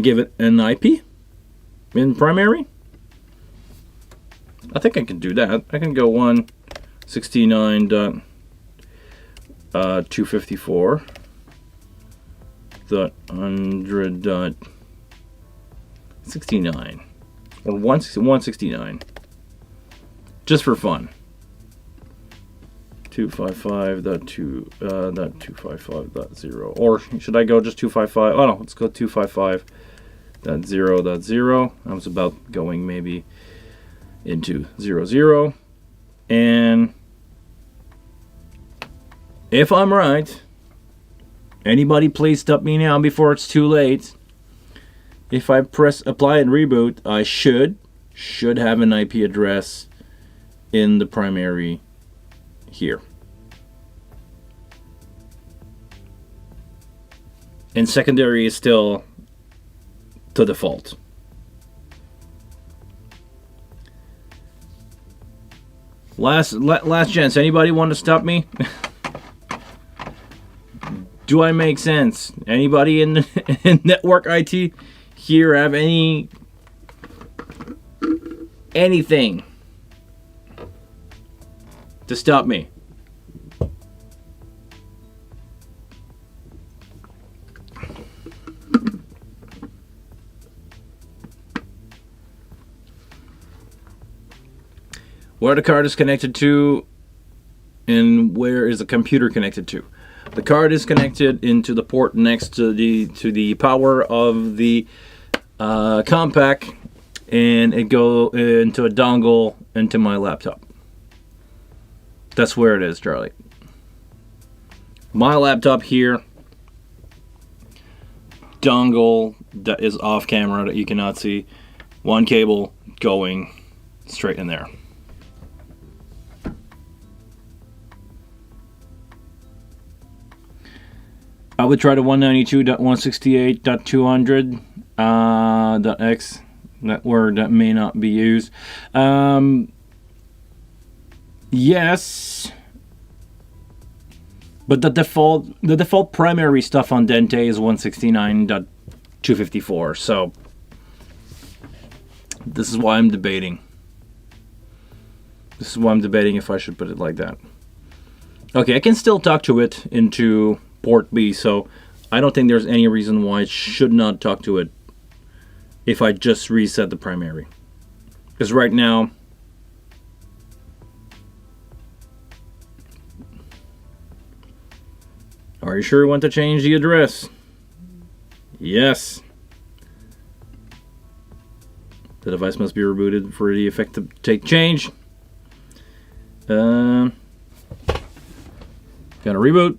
give it an IP in primary? I think I can do that. I can go 169.254.100.69 or 169 just for fun. 255.255.0, or should I go just 255? Oh no, let's go 255.0.0. I was about going maybe into 00, and if I'm right, anybody please stop me now before it's too late. If I press apply and reboot, I should have an IP address in the primary here. And secondary is still to default. Last chance. Anybody want to stop me? Do I make sense? Anybody in network IT here have anything to stop me? Where the card is connected to, and where is the computer connected to? The card is connected into the port next to the power of the compact, and it go into a dongle into my laptop. That's where it is, Charlie. My laptop here, dongle that is off camera that you cannot see, one cable going straight in there. I would try the 192.168.200.x. That word that may not be used. Yes, but the default primary stuff on Dante is 169.254. So this is why I'm debating. This is why I'm debating if I should put it like that. Okay, I can still talk to it into port B, so I don't think there's any reason why it should not talk to it if I just reset the primary. Because right now, are you sure you want to change the address? Yes. The device must be rebooted for the effect to take change. Gotta reboot.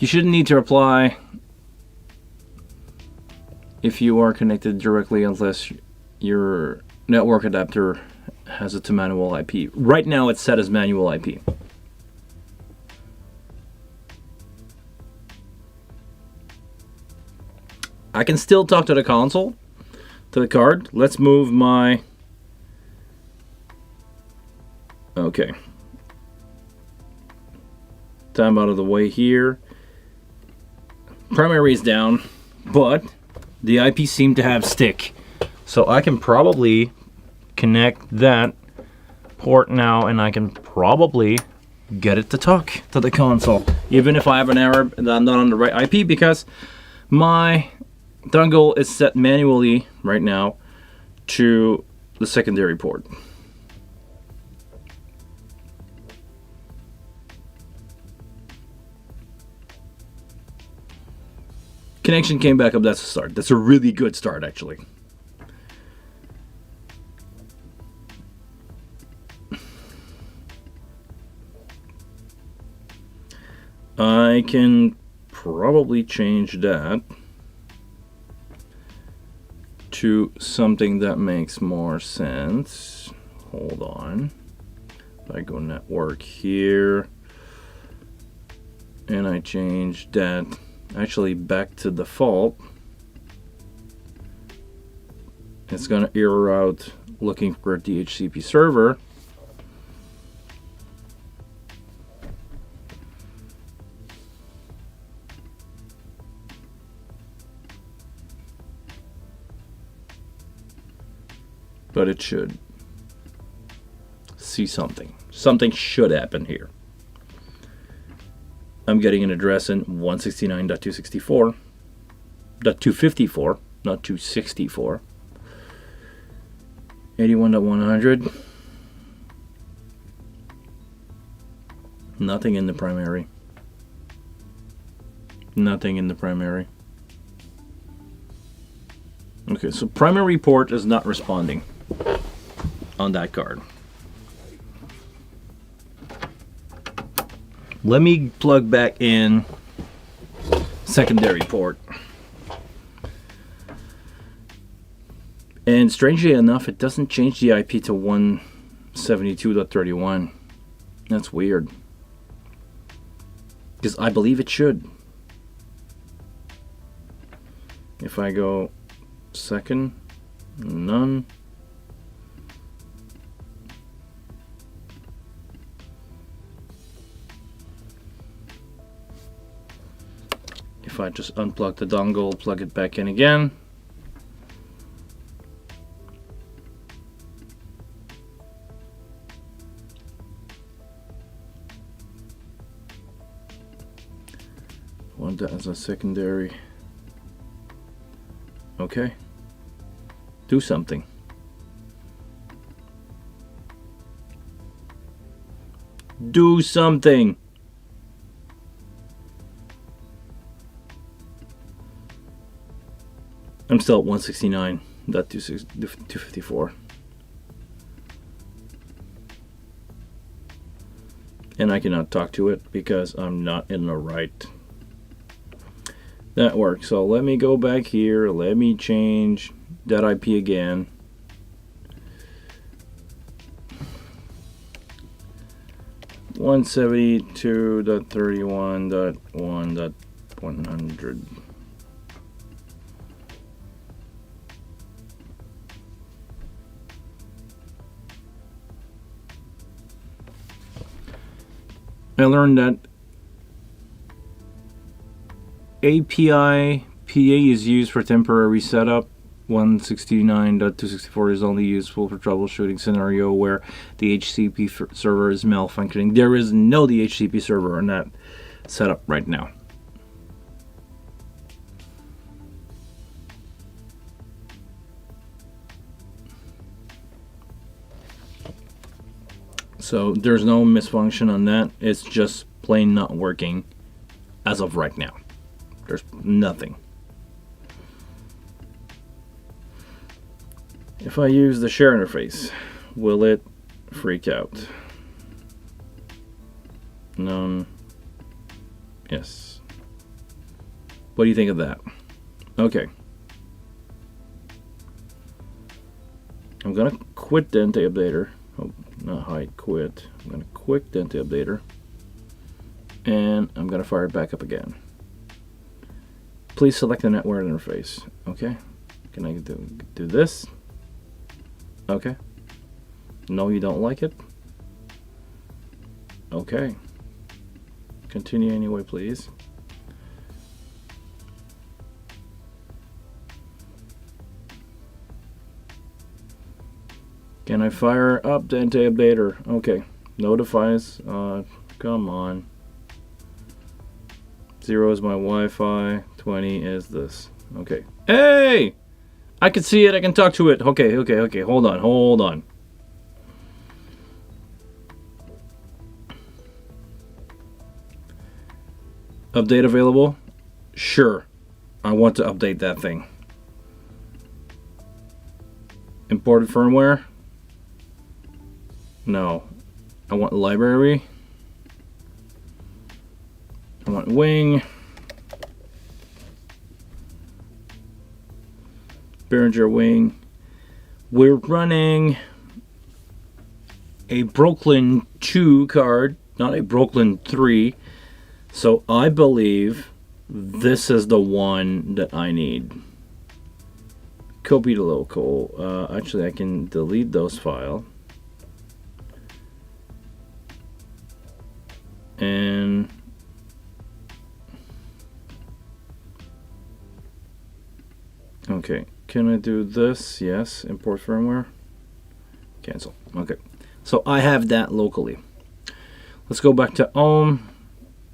You shouldn't need to apply if you are connected directly unless your network adapter has it to manual IP. Right now it's set as manual IP. I can still talk to the console, to the card. Let's move my Okay. Time out of the way here. Primary is down, but the IP seemed to have stick. So I can probably connect that port now, and I can probably get it to talk to the console, even if I have an error that I'm not on the right IP, because my dongle is set manually right now to the secondary port. Connection came back up. That's a start. That's a really good start, actually. I can probably change that to something that makes more sense. Hold on. If I go network here and I change that actually back to default, it's going to error out looking for a DHCP server. But it should see something. Something should happen here. I'm getting an address in 169.264.254, not 264. 81.100. Nothing in the primary. Nothing in the primary. Okay, so primary port is not responding on that card. Let me plug back in secondary port. And strangely enough, it doesn't change the IP to 172.31. That's weird. Because I believe it should. If I go second, none. If I just unplug the dongle, plug it back in again. Want that as a secondary. Okay. Do something. Do something. I'm still at 169.254. And I cannot talk to it because I'm not in the right network. So let me go back here. Let me change that IP again. (172.31.1.100). I learned that API PA is used for temporary setup. 169.264 is only useful for troubleshooting scenario where the HCP server is malfunctioning. There is no DHCP server on that setup right now. So there's no misfunction on that. It's just plain not working as of right now. There's nothing. If I use the share interface, will it freak out? None. Yes. What do you think of that? Okay. I'm gonna quit Dante Updater. Oh, not hide, quit. I'm gonna quit Dante Updater. And I'm gonna fire it back up again. Please select the network interface. Okay. Can I do this? Okay. No, you don't like it? Okay. Continue anyway, please. Can I fire up Dante Updater? Okay. Notifies. Come on. 0 is my Wi-Fi. 20 is this. Okay. Hey! I can see it. I can talk to it. Okay. Hold on. Update available? Sure. I want to update that thing. Imported firmware? No. I want library. I want wing. Behringer wing. We're running a Brooklyn 2 card, not a Brooklyn 3. So I believe this is the one that I need. Copy to local. Actually, I can delete those files. And okay, can I do this? Yes, import firmware. Cancel. Okay, so I have that locally. Let's go back to Ohm.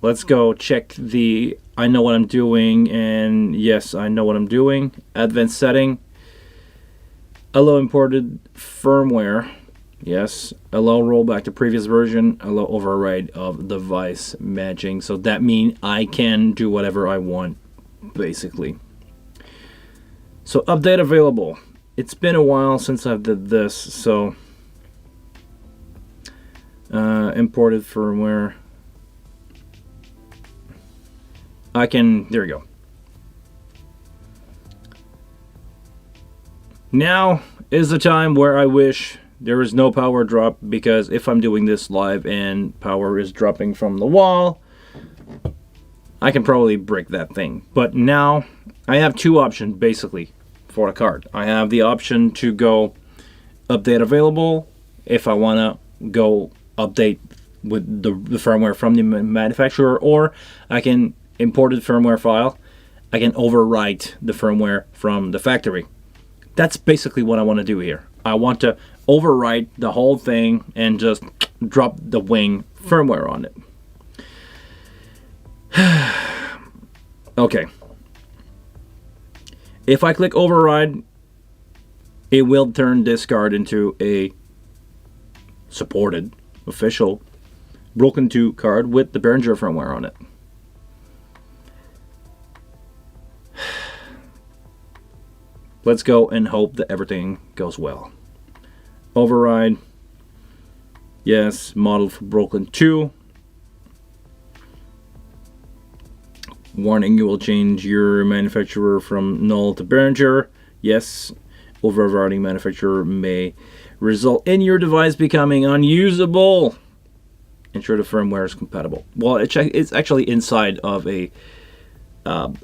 Let's go check the I know what I'm doing, and yes, I know what I'm doing. Advanced setting. Allow imported firmware. Yes. Allow rollback to previous version. Allow override of device matching. So that means I can do whatever I want, basically. So update available. It's been a while since I've did this, so imported firmware. I can, there we go. Now is the time where I wish there is no power drop, because if I'm doing this live and power is dropping from the wall, I can probably break that thing. But now I have two options basically for the card. I have the option to go update available if I want to go update with the firmware from the manufacturer, or I can imported firmware file. I can overwrite the firmware from the factory. That's basically what I want to do here. I want to overwrite the whole thing and just drop the wing firmware on it. Okay. If I click override, it will turn this card into a supported, official, Broken 2 card with the Behringer firmware on it. Let's go and hope that everything goes well. Override. Yes, model for Brooklyn 2. Warning, you will change your manufacturer from null to Behringer. Yes, overriding manufacturer may result in your device becoming unusable. Ensure the firmware is compatible. Well, it's actually inside of a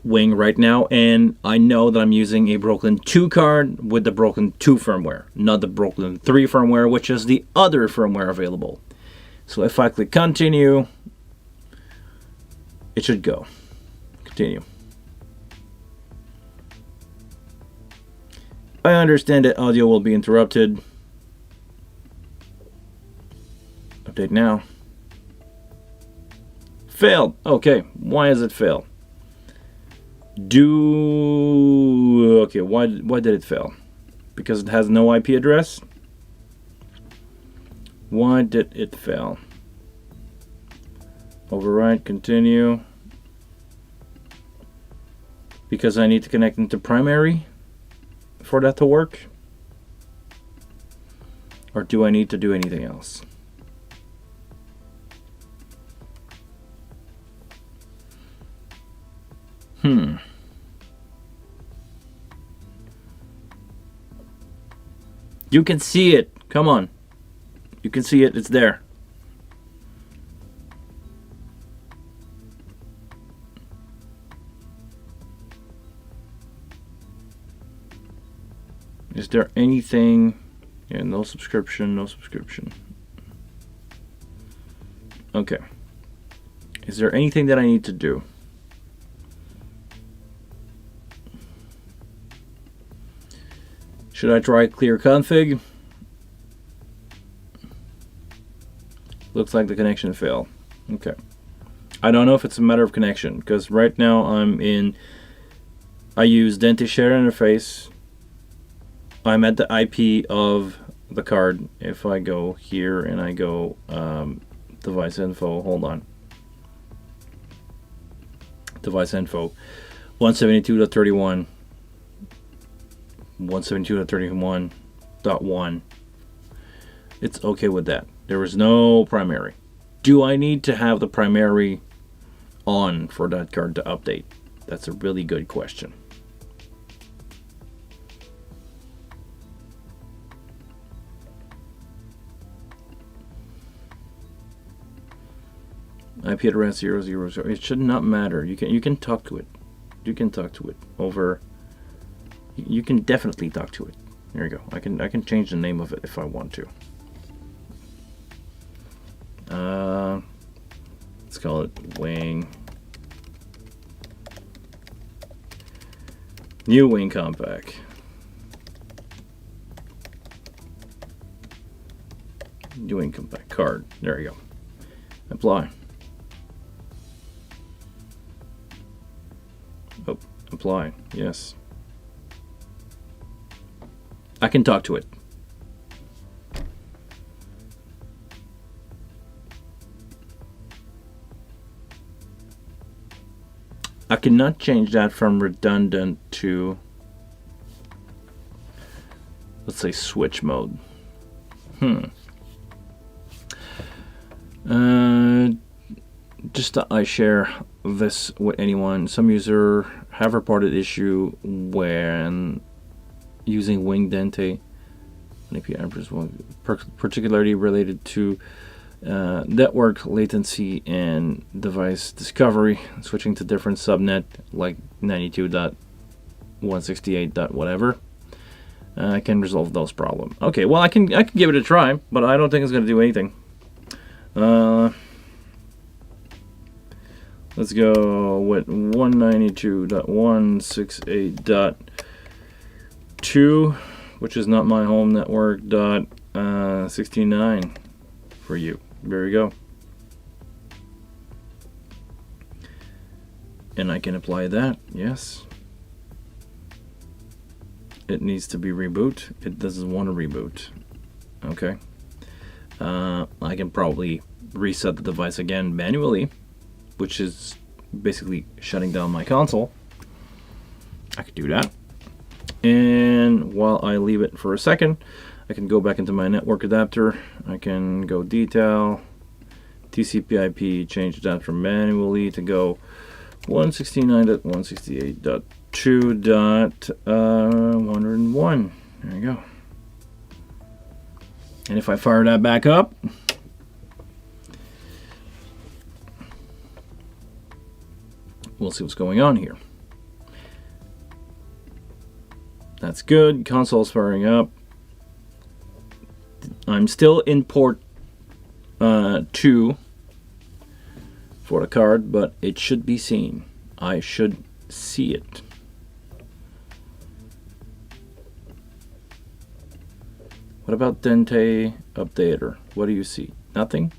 wing right now, and I know that I'm using a Brooklyn 2 card with the Brooklyn 2 firmware, not the Brooklyn 3 firmware, which is the other firmware available. So if I click continue, it should go. Continue. I understand that audio will be interrupted. Update now. Failed. Okay, why has it failed? Okay, why did it fail? Because it has no IP address? Why did it fail? Override, continue. Because I need to connect into primary for that to work? Or do I need to do anything else? You can see it. Come on. You can see it. It's there. Is there anything? Yeah, no subscription, no subscription. Okay. Is there anything that I need to do? Should I try clear config? Looks like the connection failed. Okay. I don't know if it's a matter of connection, because right now I use Dante share interface. I'm at the IP of the card. If I go here and I go device info, hold on. Device info 172.31, 172.31.1. It's okay with that. There is no primary. Do I need to have the primary on for that card to update? That's a really good question. IP address 000. It should not matter. You can talk to it. You can talk to it over. You can definitely talk to it. There you go. I can change the name of it if I want to. Let's call it wing. New wing compact. New wing compact card. There you go. Apply. Oh, apply. Yes. I can talk to it. I cannot change that from redundant to, let's say, switch mode. Just that I share this with anyone. Some user have reported issue when using Wing Dante, particularly related to network latency and device discovery, switching to different subnet like 92.168. whatever. I can resolve those problems. Okay, well I can give it a try, but I don't think it's going to do anything. Let's go with 192.168.2, which is not my home network, .69 for you. There we go. And I can apply that, yes. It needs to be reboot. It doesn't want to reboot. Okay. I can probably reset the device again manually, which is basically shutting down my console. I could do that. And while I leave it for a second, I can go back into my network adapter. I can go detail, TCP/IP, change that from manually to go 169.168.2.101. There you go. And if I fire that back up, we'll see what's going on here. That's good. Console's firing up. I'm still in port 2 for the card, but it should be seen. I should see it. What about Dante Updater? What do you see? Nothing?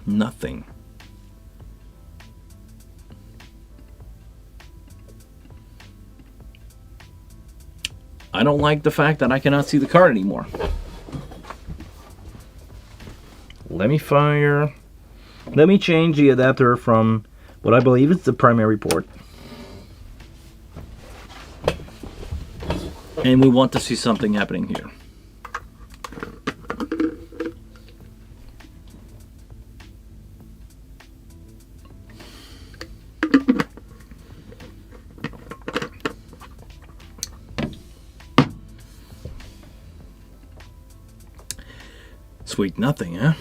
Nothing. I don't like the fact that I cannot see the card anymore. Let me change the adapter from what I believe is the primary port. And we want to see something happening here. Sweet nothing, huh?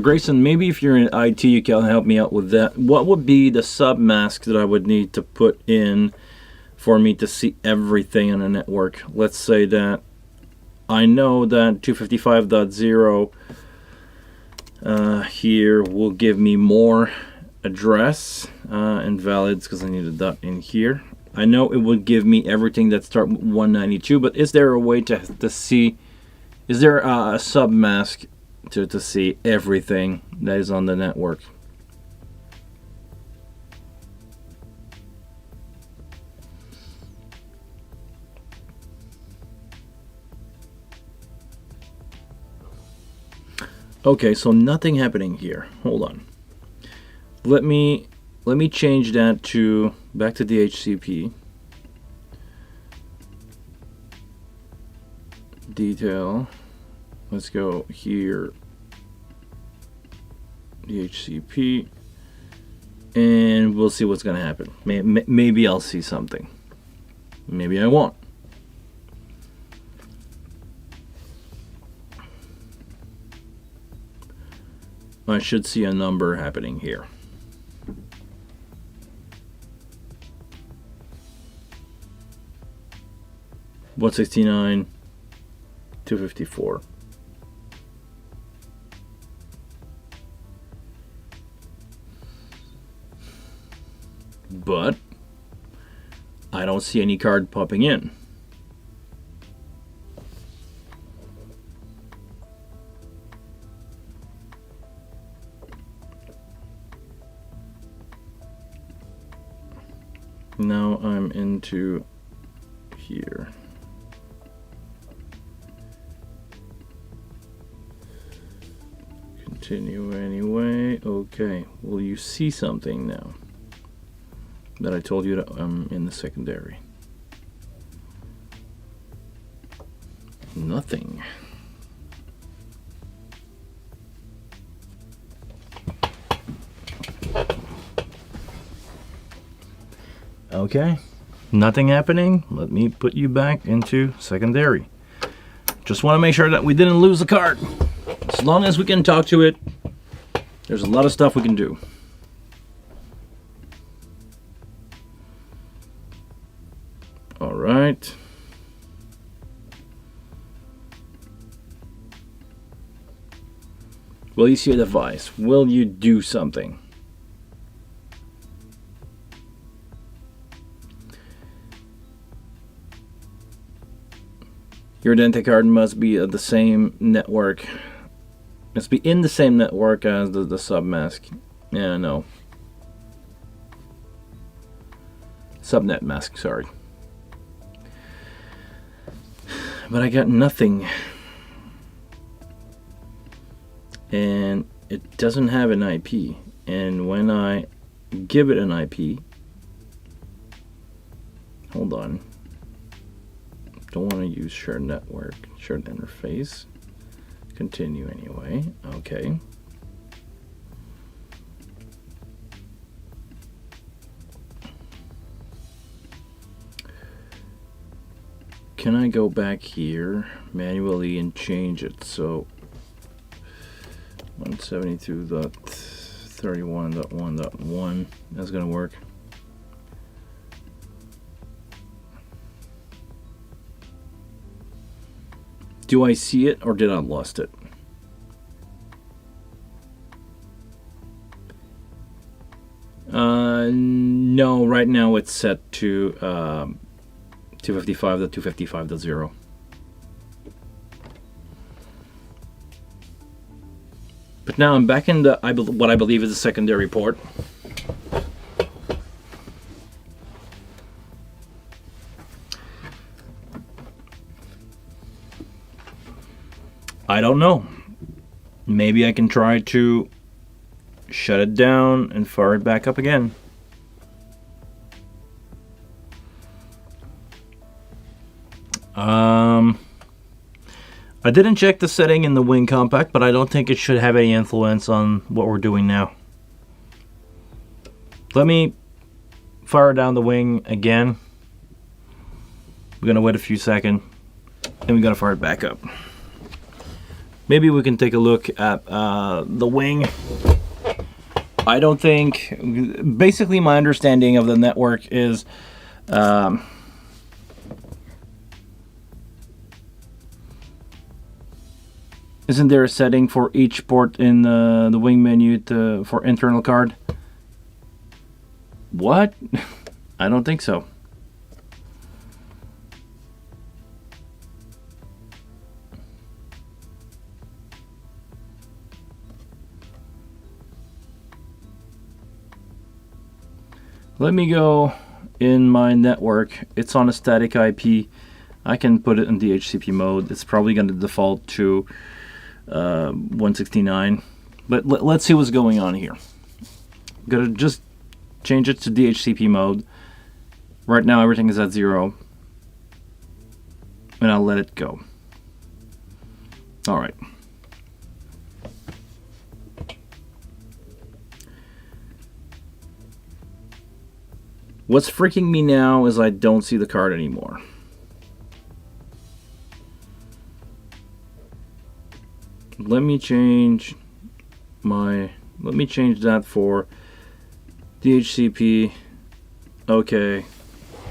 Grayson, maybe if you're in IT, you can help me out with that. What would be the submask that I would need to put in for me to see everything on a network? Let's say that I know that 255.0 here will give me more address, invalids because I needed that in here. I know it would give me everything that start with 192, but is there a way to see, is there a submask to see everything that is on the network? Okay, so nothing happening here. Hold on. Let me change that to back to DHCP. Detail. Let's go here. DHCP. And we'll see what's going to happen. Maybe I'll see something. Maybe I won't. I should see a number happening here. $169, $254. But I don't see any card popping in. Now I'm into here. Continue anyway. Okay. Will you see something now that I told you that I'm in the secondary? Nothing. Okay, nothing happening. Let me put you back into secondary. Just want to make sure that we didn't lose the card. As long as we can talk to it, there's a lot of stuff we can do. All right. Will you see a device? Will you do something? Your Dante card must be the same network. Must be in the same network as the submask. Yeah, no. Subnet mask, sorry. But I got nothing. And it doesn't have an IP. And when I give it an IP, hold on. Don't want to use shared network, shared interface. Continue anyway. Okay. Can I go back here manually and change it? So 172.31.1.1, that's gonna work. Do I see it or did I lost it? No, right now it's set to 255.255.0. But now I'm back in the what I believe is a secondary port. I don't know. Maybe I can try to shut it down and fire it back up again. I didn't check the setting in the wing compact, but I don't think it should have any influence on what we're doing now. Let me fire down the wing again. We're gonna wait a few seconds, then we're gonna fire it back up. maybe we can take a look at the wing. I don't think, basically my understanding of the network is isn't there a setting for each port in the wing menu for internal card? What? I don't think so. Let me go in my network. It's on a static IP. I can put it in DHCP mode. It's probably going to default to 169. But let's see what's going on here. I'm going to just change it to DHCP mode. Right now everything is at 0. And I'll let it go. Alright. What's freaking me now is I don't see the card anymore. Let me change that for DHCP. Okay.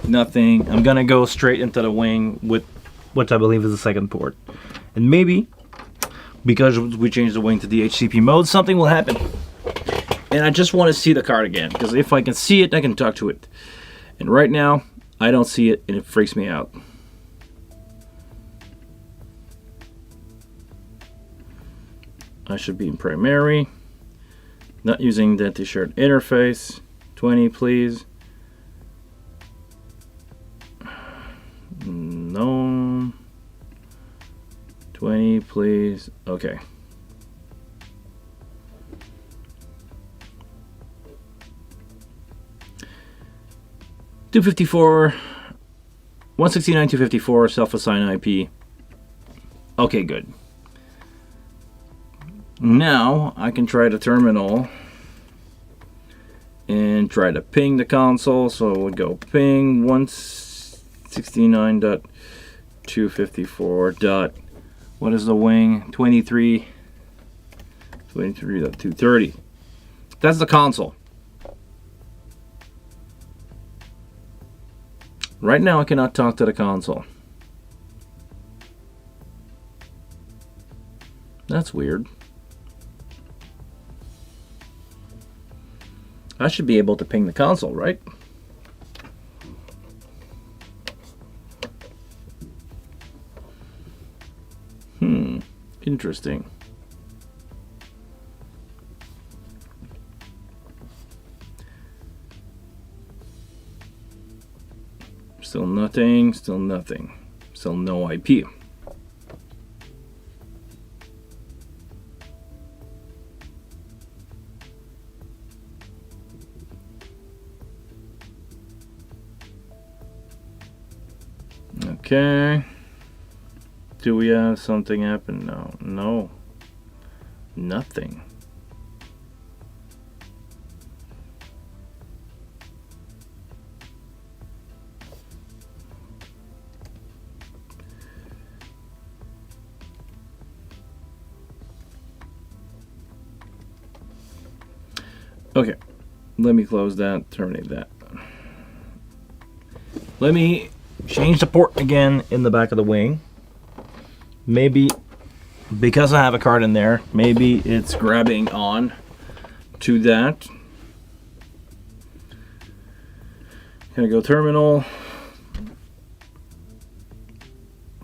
Nothing. I'm gonna go straight into the wing with what I believe is the second port. And maybe because we changed the wing to DHCP mode, something will happen. And I just want to see the card again, because if I can see it, I can talk to it. And right now, I don't see it, and it freaks me out. I should be in primary. Not using Dante shared interface. 20, please. No. 20, please. Okay. .254, 169.254 self-assigned IP. Okay, good. Now I can try the terminal and try to ping the console. So we'll go ping 169.254. What is the wing? 23.230. That's the console. Right now I cannot talk to the console. That's weird. I should be able to ping the console, right? Interesting. Still nothing, still nothing. Still no IP. Okay. Do we have something happen? No. No. Nothing. Okay. Let me close that, terminate that. Let me change the port again in the back of the wing. Maybe because I have a card in there, maybe it's grabbing on to that. Gonna go terminal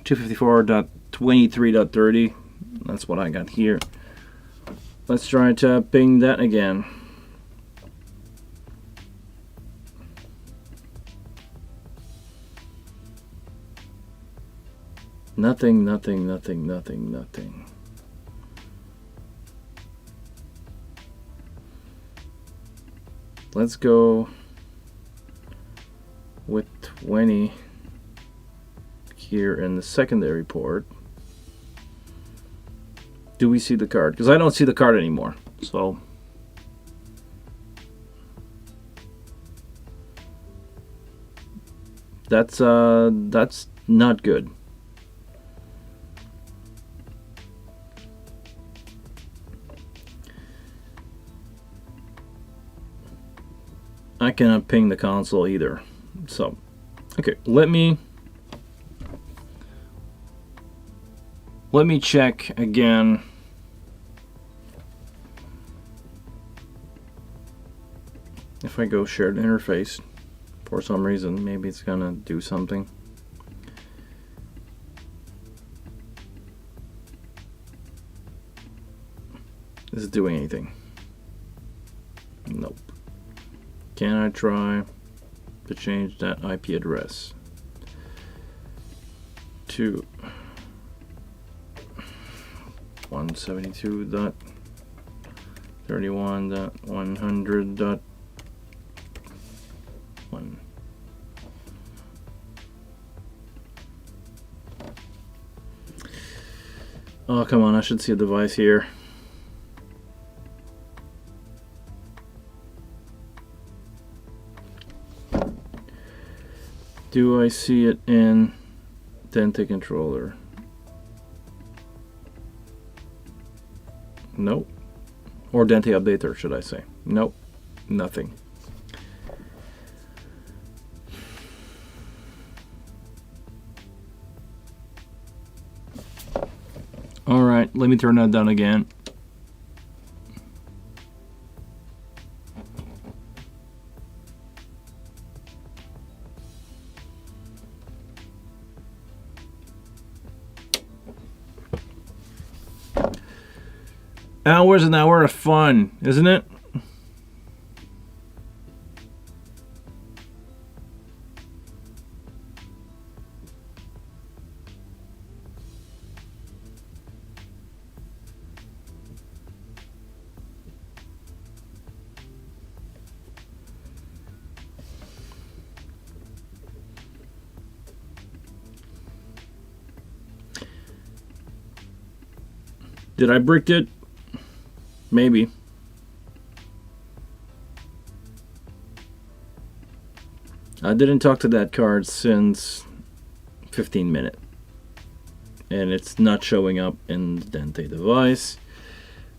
254.23.30. That's what I got here. Let's try to ping that again. Nothing, nothing, nothing, nothing, nothing. Let's go with 20 here in the secondary port. Do we see the card? Because I don't see the card anymore. So that's not good. I cannot ping the console either. So, okay, let me check again. If I go shared interface, for some reason, maybe it's gonna do something. Is it doing anything? Nope. Can I try to change that IP address to 172.31.100.1? Oh, come on, I should see a device here. Do I see it in Dante controller? Nope. Or Dante updater, should I say? Nope. Nothing. Alright, let me turn that down again. Hours an hour of fun, isn't it? Did I brick it? Maybe. I didn't talk to that card since 15 minutes. And it's not showing up in the Dante device.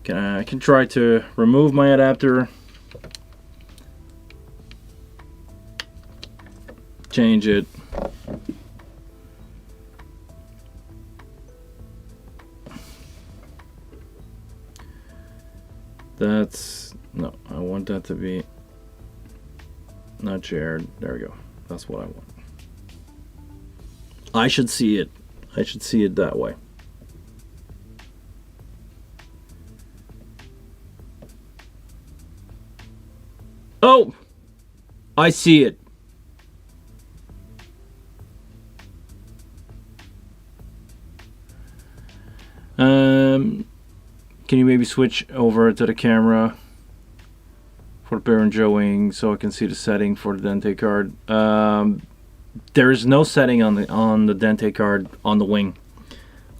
I can try to remove my adapter. Change it. That's, no, I want that to be not shared. There we go. That's what I want. I should see it. I should see it that way. Oh! I see it. Can you maybe switch over to the camera for the Behringer wing so I can see the setting for the Dante card? There is no setting on the Dante card on the wing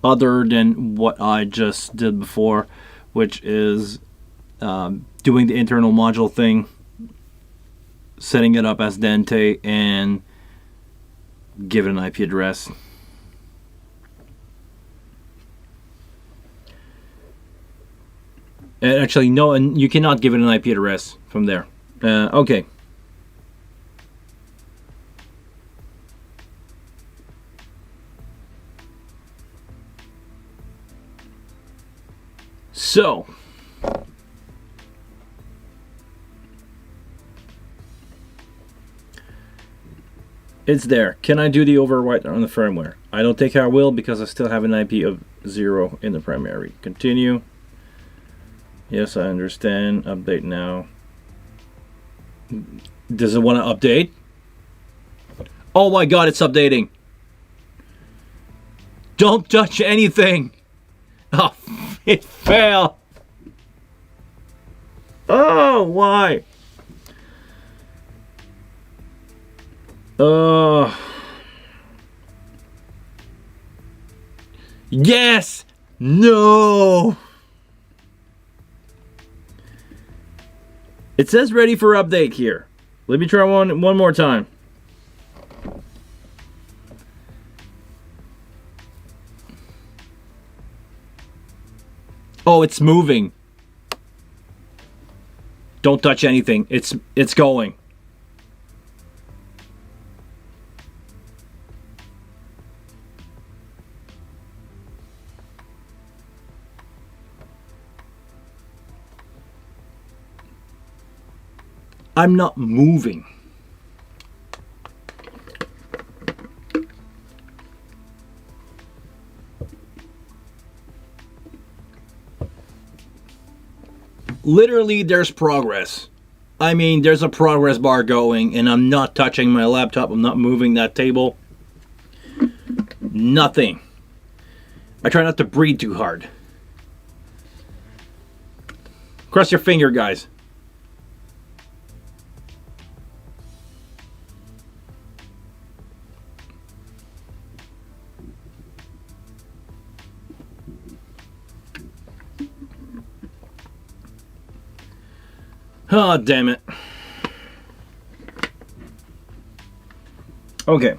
other than what I just did before, which is doing the internal module thing, setting it up as Dante, and give it an IP address. Actually, no, and you cannot give it an IP address from there. Okay. So, it's there. Can I do the overwrite on the firmware? I don't think I will because I still have an IP of 0 in the primary. Continue. Yes, I understand. Update now. Does it want to update? Oh my god, it's updating. Don't touch anything. Oh, it failed. Oh, why? Yes. No. It says ready for update here. Let me try one more time. Oh, it's moving. Don't touch anything. It's going. I'm not moving. Literally, there's progress. I mean, there's a progress bar going, and I'm not touching my laptop. I'm not moving that table. Nothing. I try not to breathe too hard. Cross your finger, guys. Oh, damn it. Okay.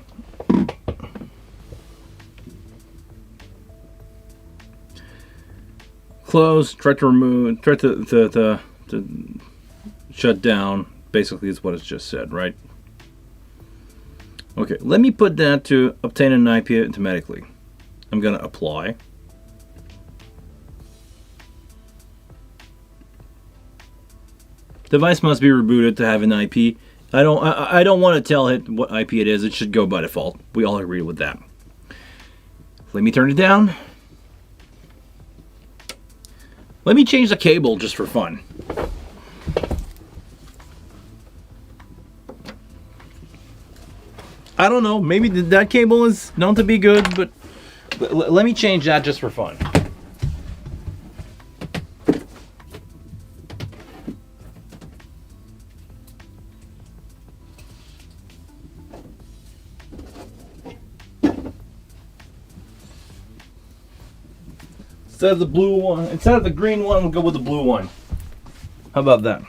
Close, try to remove, try to shut down. Basically, is what it's just said, right? Okay, let me put that to obtain an IP automatically. I'm going to apply. Device must be rebooted to have an IP. I don't want to tell it what IP it is. It should go by default. We all agree with that. Let me turn it down. Let me change the cable just for fun. I don't know. Maybe that cable is known to be good, but let me change that just for fun. Instead of the blue one, instead of the green one, we'll go with the blue one. How about that?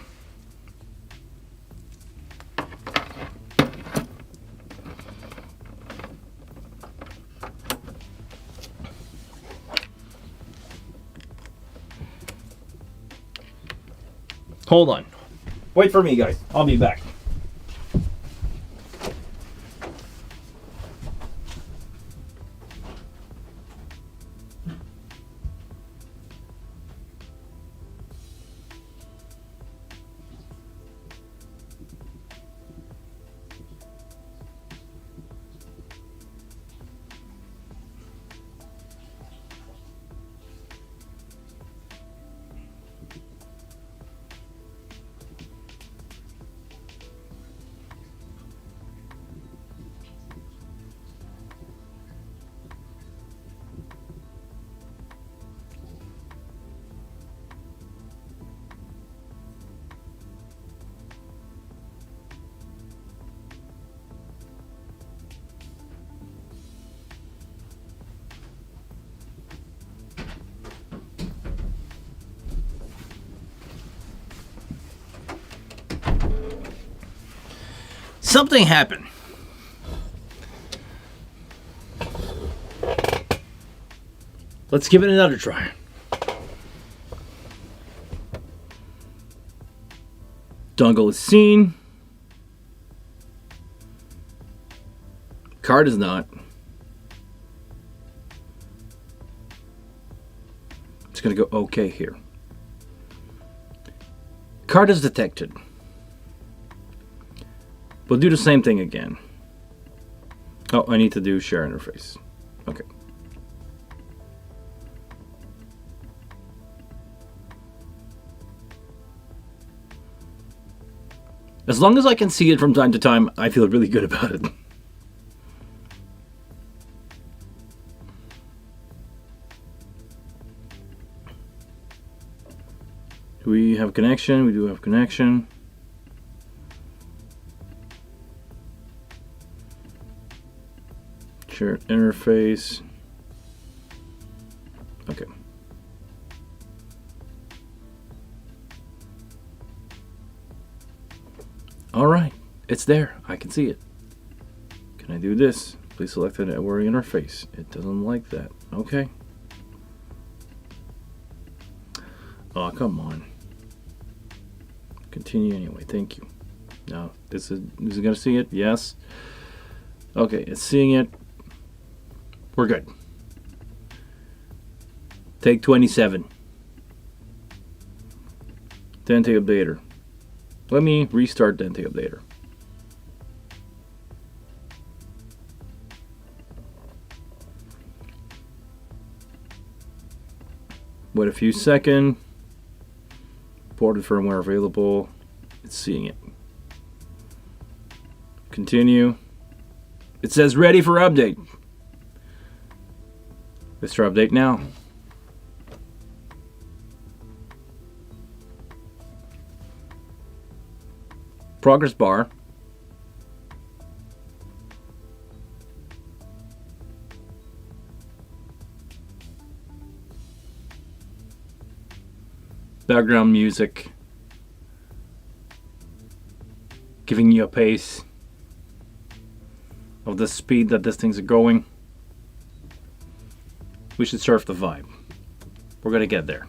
Hold on. Wait for me, guys. I'll be back. Something happened. Let's give it another try. Dongle is seen. Card is not. It's going to go okay here. Card is detected. We'll do the same thing again. Oh, I need to do share interface. Okay. As long as I can see it from time to time, I feel really good about it. Do we have connection? We do have connection. Share interface. Okay. All right, it's there. I can see it. Can I do this? Please select the network interface. It doesn't like that. Okay. Oh, come on. Continue anyway. Thank you. Now, is it going to see it? Yes. Okay, it's seeing it. We're good. Take 27. Dante updater. Let me restart Dante Updater. Wait a few seconds. Ported firmware available. It's seeing it. Continue. It says ready for update. Mr. Update now. Progress bar. Background music. Giving you a pace of the speed that these things are going. We should surf the vibe. We're gonna get there.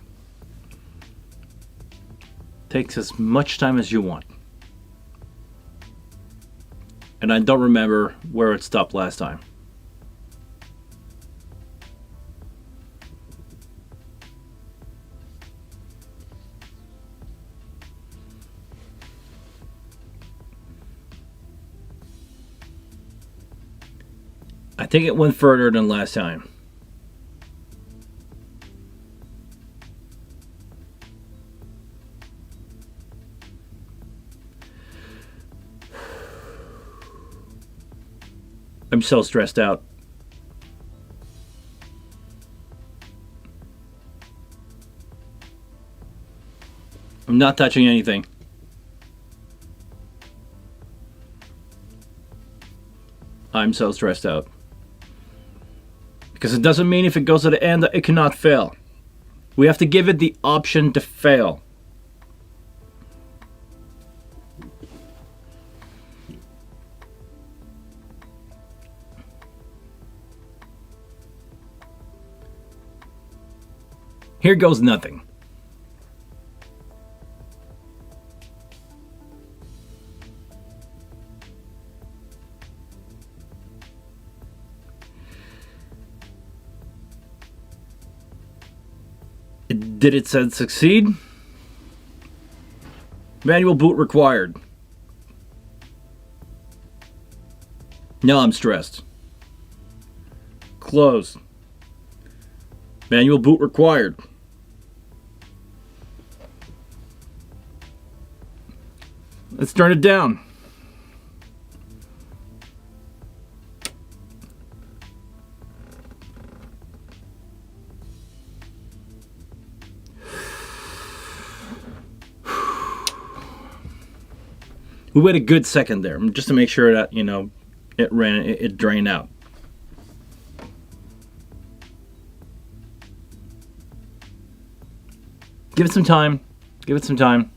Takes as much time as you want. And I don't remember where it stopped last time. I think it went further than last time. I'm so stressed out. I'm not touching anything. I'm so stressed out. Because it doesn't mean if it goes to the end that it cannot fail. We have to give it the option to fail. Here goes nothing. Did it say succeed? Manual boot required. Now I'm stressed. Close. Manual boot required. Let's turn it down. We wait a good second there, just to make sure that, you know, it drained out. Give it some time. Give it some time.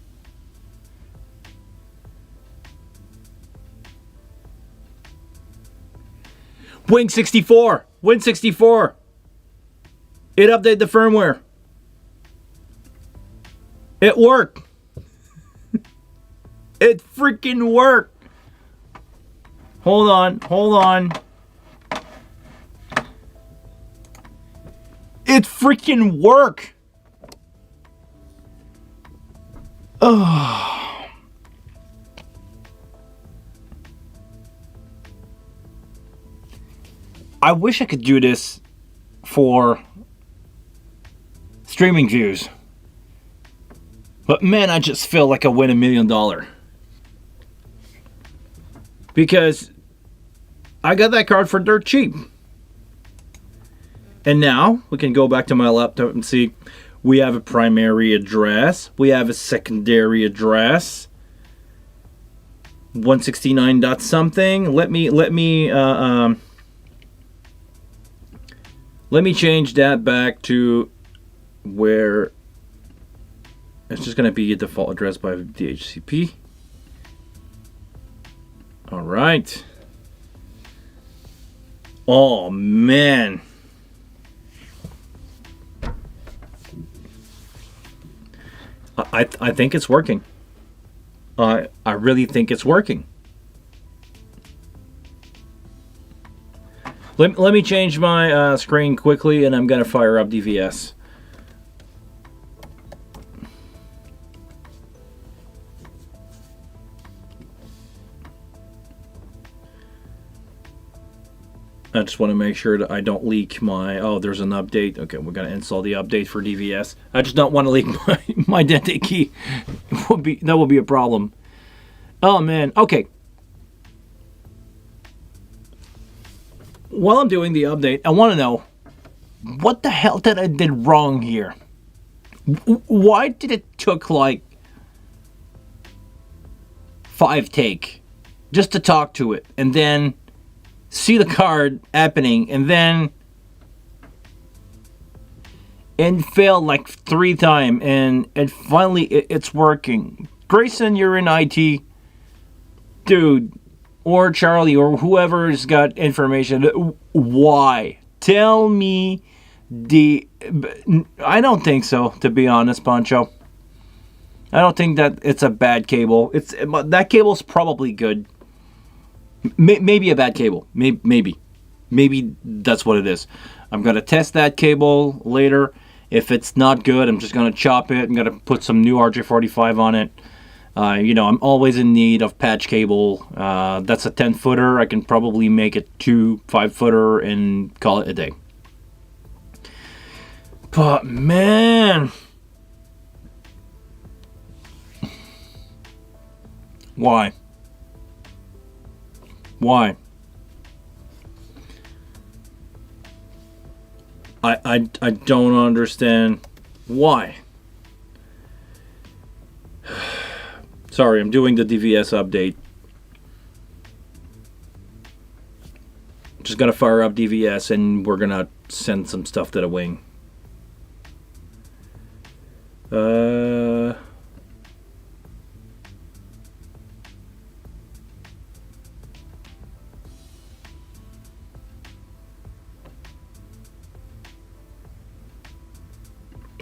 Win64! Win64! It updated the firmware. It worked. It freaking worked. Hold on, hold on. It freaking worked. Oh. I wish I could do this for streaming views. But man, I just feel like I win $1 million. Because I got that card for dirt cheap. And now we can go back to my laptop and see we have a primary address. We have a secondary address. 169 dot something. Let me change that back to where it's just going to be a default address by DHCP. All right. Oh, man. I think it's working. I really think it's working. Let me change my screen quickly, and I'm going to fire up DVS. I just want to make sure that I don't leak my... Oh, there's an update. Okay, we're going to install the update for DVS. I just don't want to leak my Dante key. That would be a problem. Oh, man. Okay. While I'm doing the update, I want to know, what the hell did I did wrong here? Why did it took like 5 take just to talk to it, and then see the card happening, and then failed like 3 times, and finally it's working. Grayson, you're in IT, dude, or Charlie, or whoever's got information. Why? Tell me I don't think so, to be honest, Pancho. I don't think that it's a bad cable. That cable's probably good. Maybe a bad cable. Maybe that's what it is. I'm gonna test that cable later. If it's not good, I'm just gonna chop it. I'm gonna put some new RJ45 on it. I'm always in need of patch cable. That's a 10-footer. I can probably make it 2 5-footer and call it a day. But man, why? I don't understand why. Sorry, I'm doing the DVS update. Just gonna fire up DVS and we're gonna send some stuff to the wing.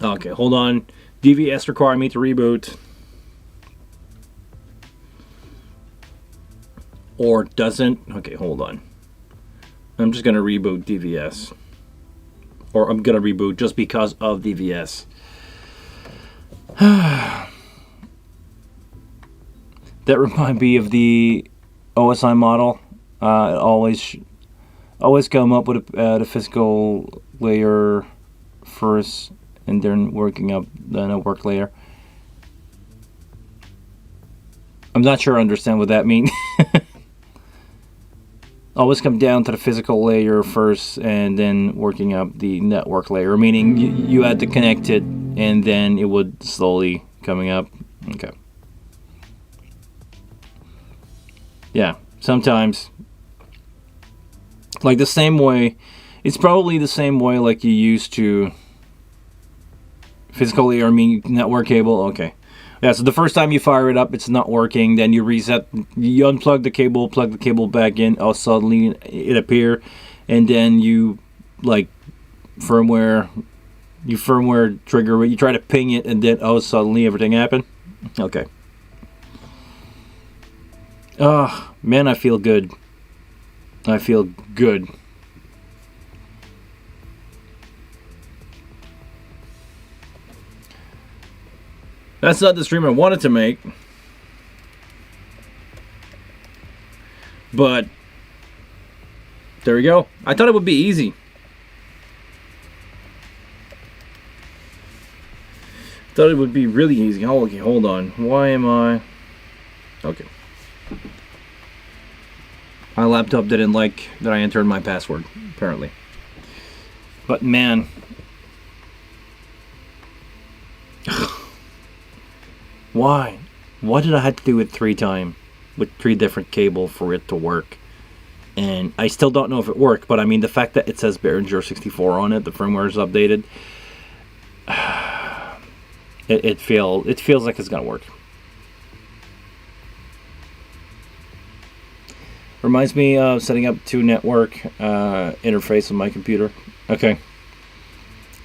Okay, hold on. DVS require me to reboot. Or doesn't. Okay, hold on. I'm just going to reboot DVS. Or I'm going to reboot just because of DVS. That reminds me of the OSI model. Always come up with the physical layer first, and then working up the network layer. I'm not sure I understand what that means. Always come down to the physical layer first, and then working up the network layer. Meaning you had to connect it, and then it would slowly coming up. Okay. Yeah, sometimes. Like the same way, it's probably the same way like you used to physical layer, network cable. Okay. Yeah, so the first time you fire it up, it's not working. Then you reset, you unplug the cable, plug the cable back in. Oh, suddenly it appear, and then you like firmware trigger it. You try to ping it, and then suddenly everything happened. Okay. Oh man, I feel good. I feel good. That's not the stream I wanted to make. But there we go. I thought it would be easy. Thought it would be really easy. Oh, okay, hold on. Why am I... Okay. My laptop didn't like that I entered my password, apparently. But man... Why? Why did I have to do it 3 times with 3 different cables for it to work? And I still don't know if it worked, but I mean the fact that it says Behringer 64 on it, the firmware is updated. It feels like it's gonna work. Reminds me of setting up 2 network interface on my computer. Okay.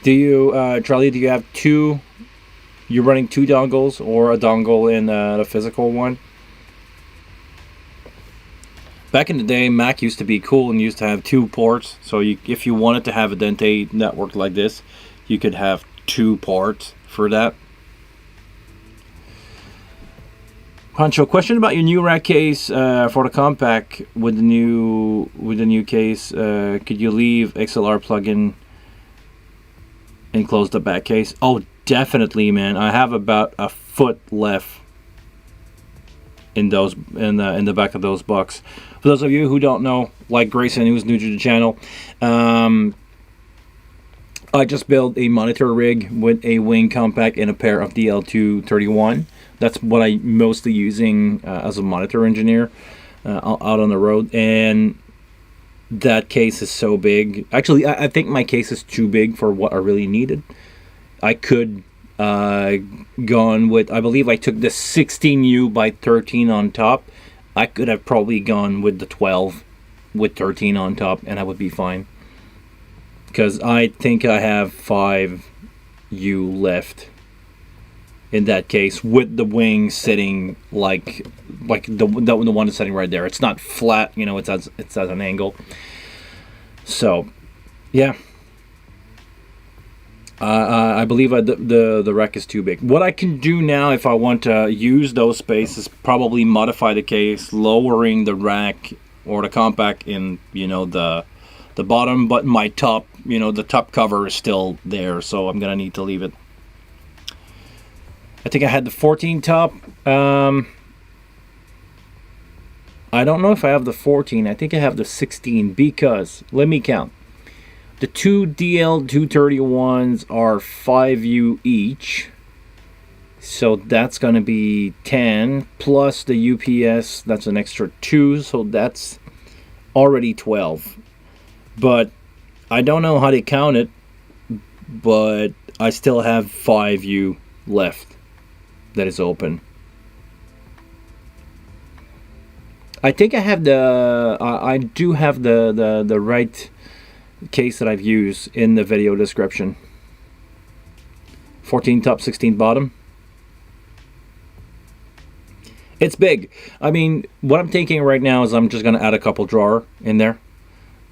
Do you, Charlie? Do you have 2? You're running 2 dongles or a dongle in the physical one? Back in the day, Mac used to be cool and used to have 2 ports. So if you wanted to have a Dante network like this, you could have 2 ports for that. Pancho, question about your new rack case for the compact with the new case. Could you leave XLR plug-in and close the back case? Oh, definitely, man. I have about a foot left in the back of those bucks. For those of you who don't know, like Grayson, who's new to the channel, I just built a monitor rig with a wing compact and a pair of DL231. That's what I'm mostly using as a monitor engineer out on the road. And that case is so big. Actually, I think my case is too big for what I really needed. I could gone with, I believe I took the 16U by 13 on top. I could have probably gone with the 12 with 13 on top, and I would be fine. Because I think I have 5U left in that case, with the wing sitting like the one that's sitting right there. It's not flat, you know. It's at an angle. So, yeah. I believe the rack is too big. What I can do now, if I want to use those spaces, probably modify the case, lowering the rack or the compact in, you know, the bottom, but my top, you know, the top cover is still there, so I'm gonna need to leave it. I think I had the 14 top. I don't know if I have the 14. I think I have the 16, because let me count. The two DL231s are 5U each, so that's going to be 10, plus the UPS, that's an extra 2, so that's already 12. But I don't know how to count it, but I still have 5U left that is open. I think I have I do have the right case that I've used in the video description. 14 top, 16 bottom. It's big. I mean, what I'm thinking right now is I'm just going to add a couple drawer in there.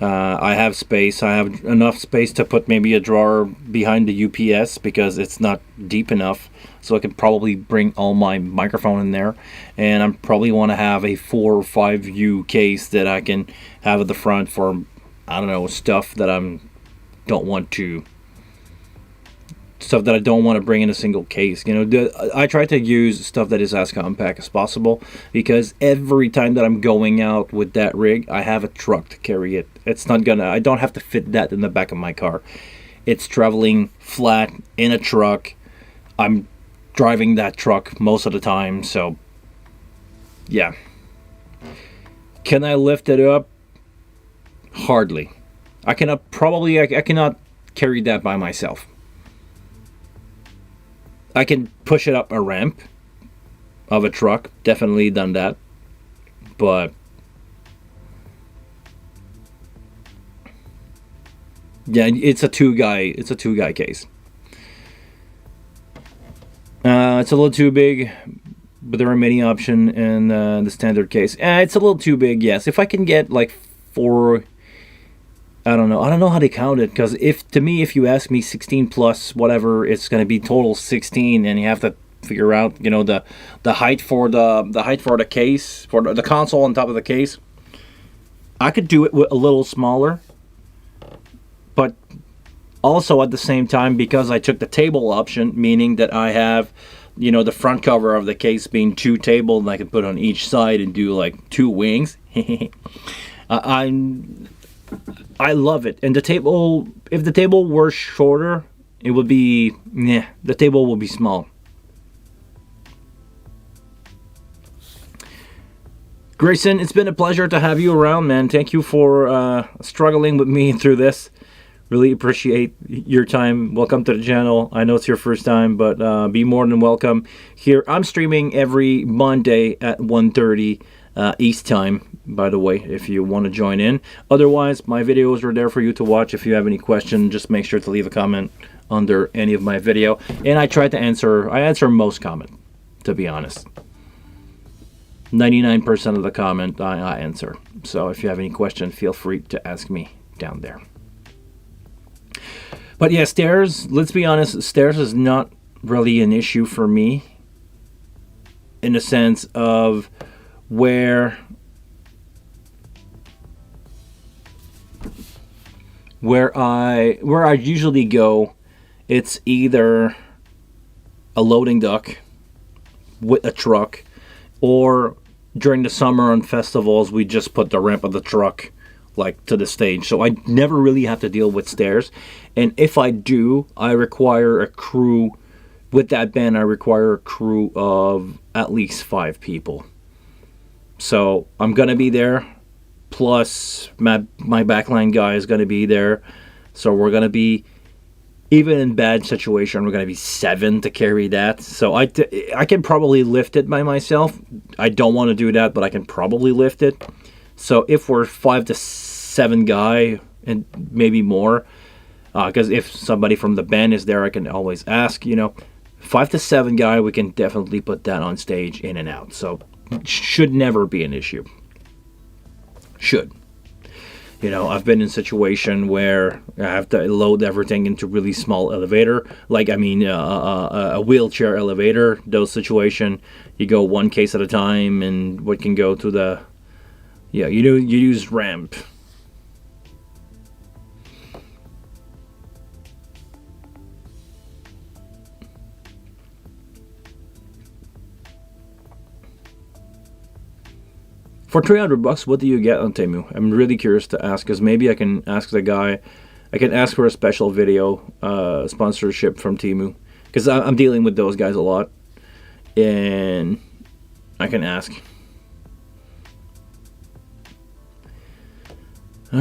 I have space. I have enough space to put maybe a drawer behind the UPS, because it's not deep enough. So I can probably bring all my microphone in there. And I probably want to have a 4 or 5U case that I can have at the front for, I don't know, stuff that I don't want to bring in a single case. You know, I try to use stuff that is as compact as possible, because every time that I'm going out with that rig, I have a truck to carry it. I don't have to fit that in the back of my car. It's traveling flat in a truck. I'm driving that truck most of the time, so yeah. Can I lift it up? Hardly. I cannot carry that by myself. I can push it up a ramp of a truck, definitely done that, but yeah, it's a two guy case. It's a little too big, but there are many options in the standard case. It's a little too big, yes. If I can get like 4, I don't know how to count it, because if you ask me 16 plus whatever, it's going to be total 16, and you have to figure out, you know, the height for the case, for the console on top of the case. I could do it with a little smaller, but also at the same time, because I took the table option, meaning that I have, you know, the front cover of the case being 2 tables, and I can put on each side and do like 2 wings. I love it. And the table, if the table were shorter, it would be, the table will be small. Grayson, it's been a pleasure to have you around, man. Thank you for struggling with me through this. Really appreciate your time. Welcome to the channel. I know it's your first time, but be more than welcome here. I'm streaming every Monday at 1:30 East time, by the way, if you want to join in. Otherwise, my videos are there for you to watch. If you have any question, just make sure to leave a comment under any of my video, and I try to answer. I answer most comment, to be honest. 99% of the comment I answer. So if you have any question, feel free to ask me down there. But yeah, stairs, let's be honest, stairs is not really an issue for me. in the sense of where I usually go, it's either a loading dock with a truck, or during the summer on festivals we just put the ramp of the truck like to the stage, so I never really have to deal with stairs. And if I do, I require a crew. With that band, I require a crew of at least 5 people. So I'm gonna be there, plus my backline guy is gonna be there, so we're gonna be, even in bad situation, we're gonna be 7 to carry that. So I can probably lift it by myself. I don't want to do that, but I can probably lift it. So if we're 5 to 7 guy, and maybe more, because if somebody from the band is there, I can always ask, 5 to 7 guy, we can definitely put that on stage in and out. So should never be an issue. Should. I've been in a situation where I have to load everything into really small elevator. A wheelchair elevator. Those situation, you go one case at a time, and what can go to the, you use ramp. For $300, what do you get on Temu? I'm really curious to ask, because maybe I can ask the guy. I can ask for a special video sponsorship from Temu, because I'm dealing with those guys a lot, and I can ask. You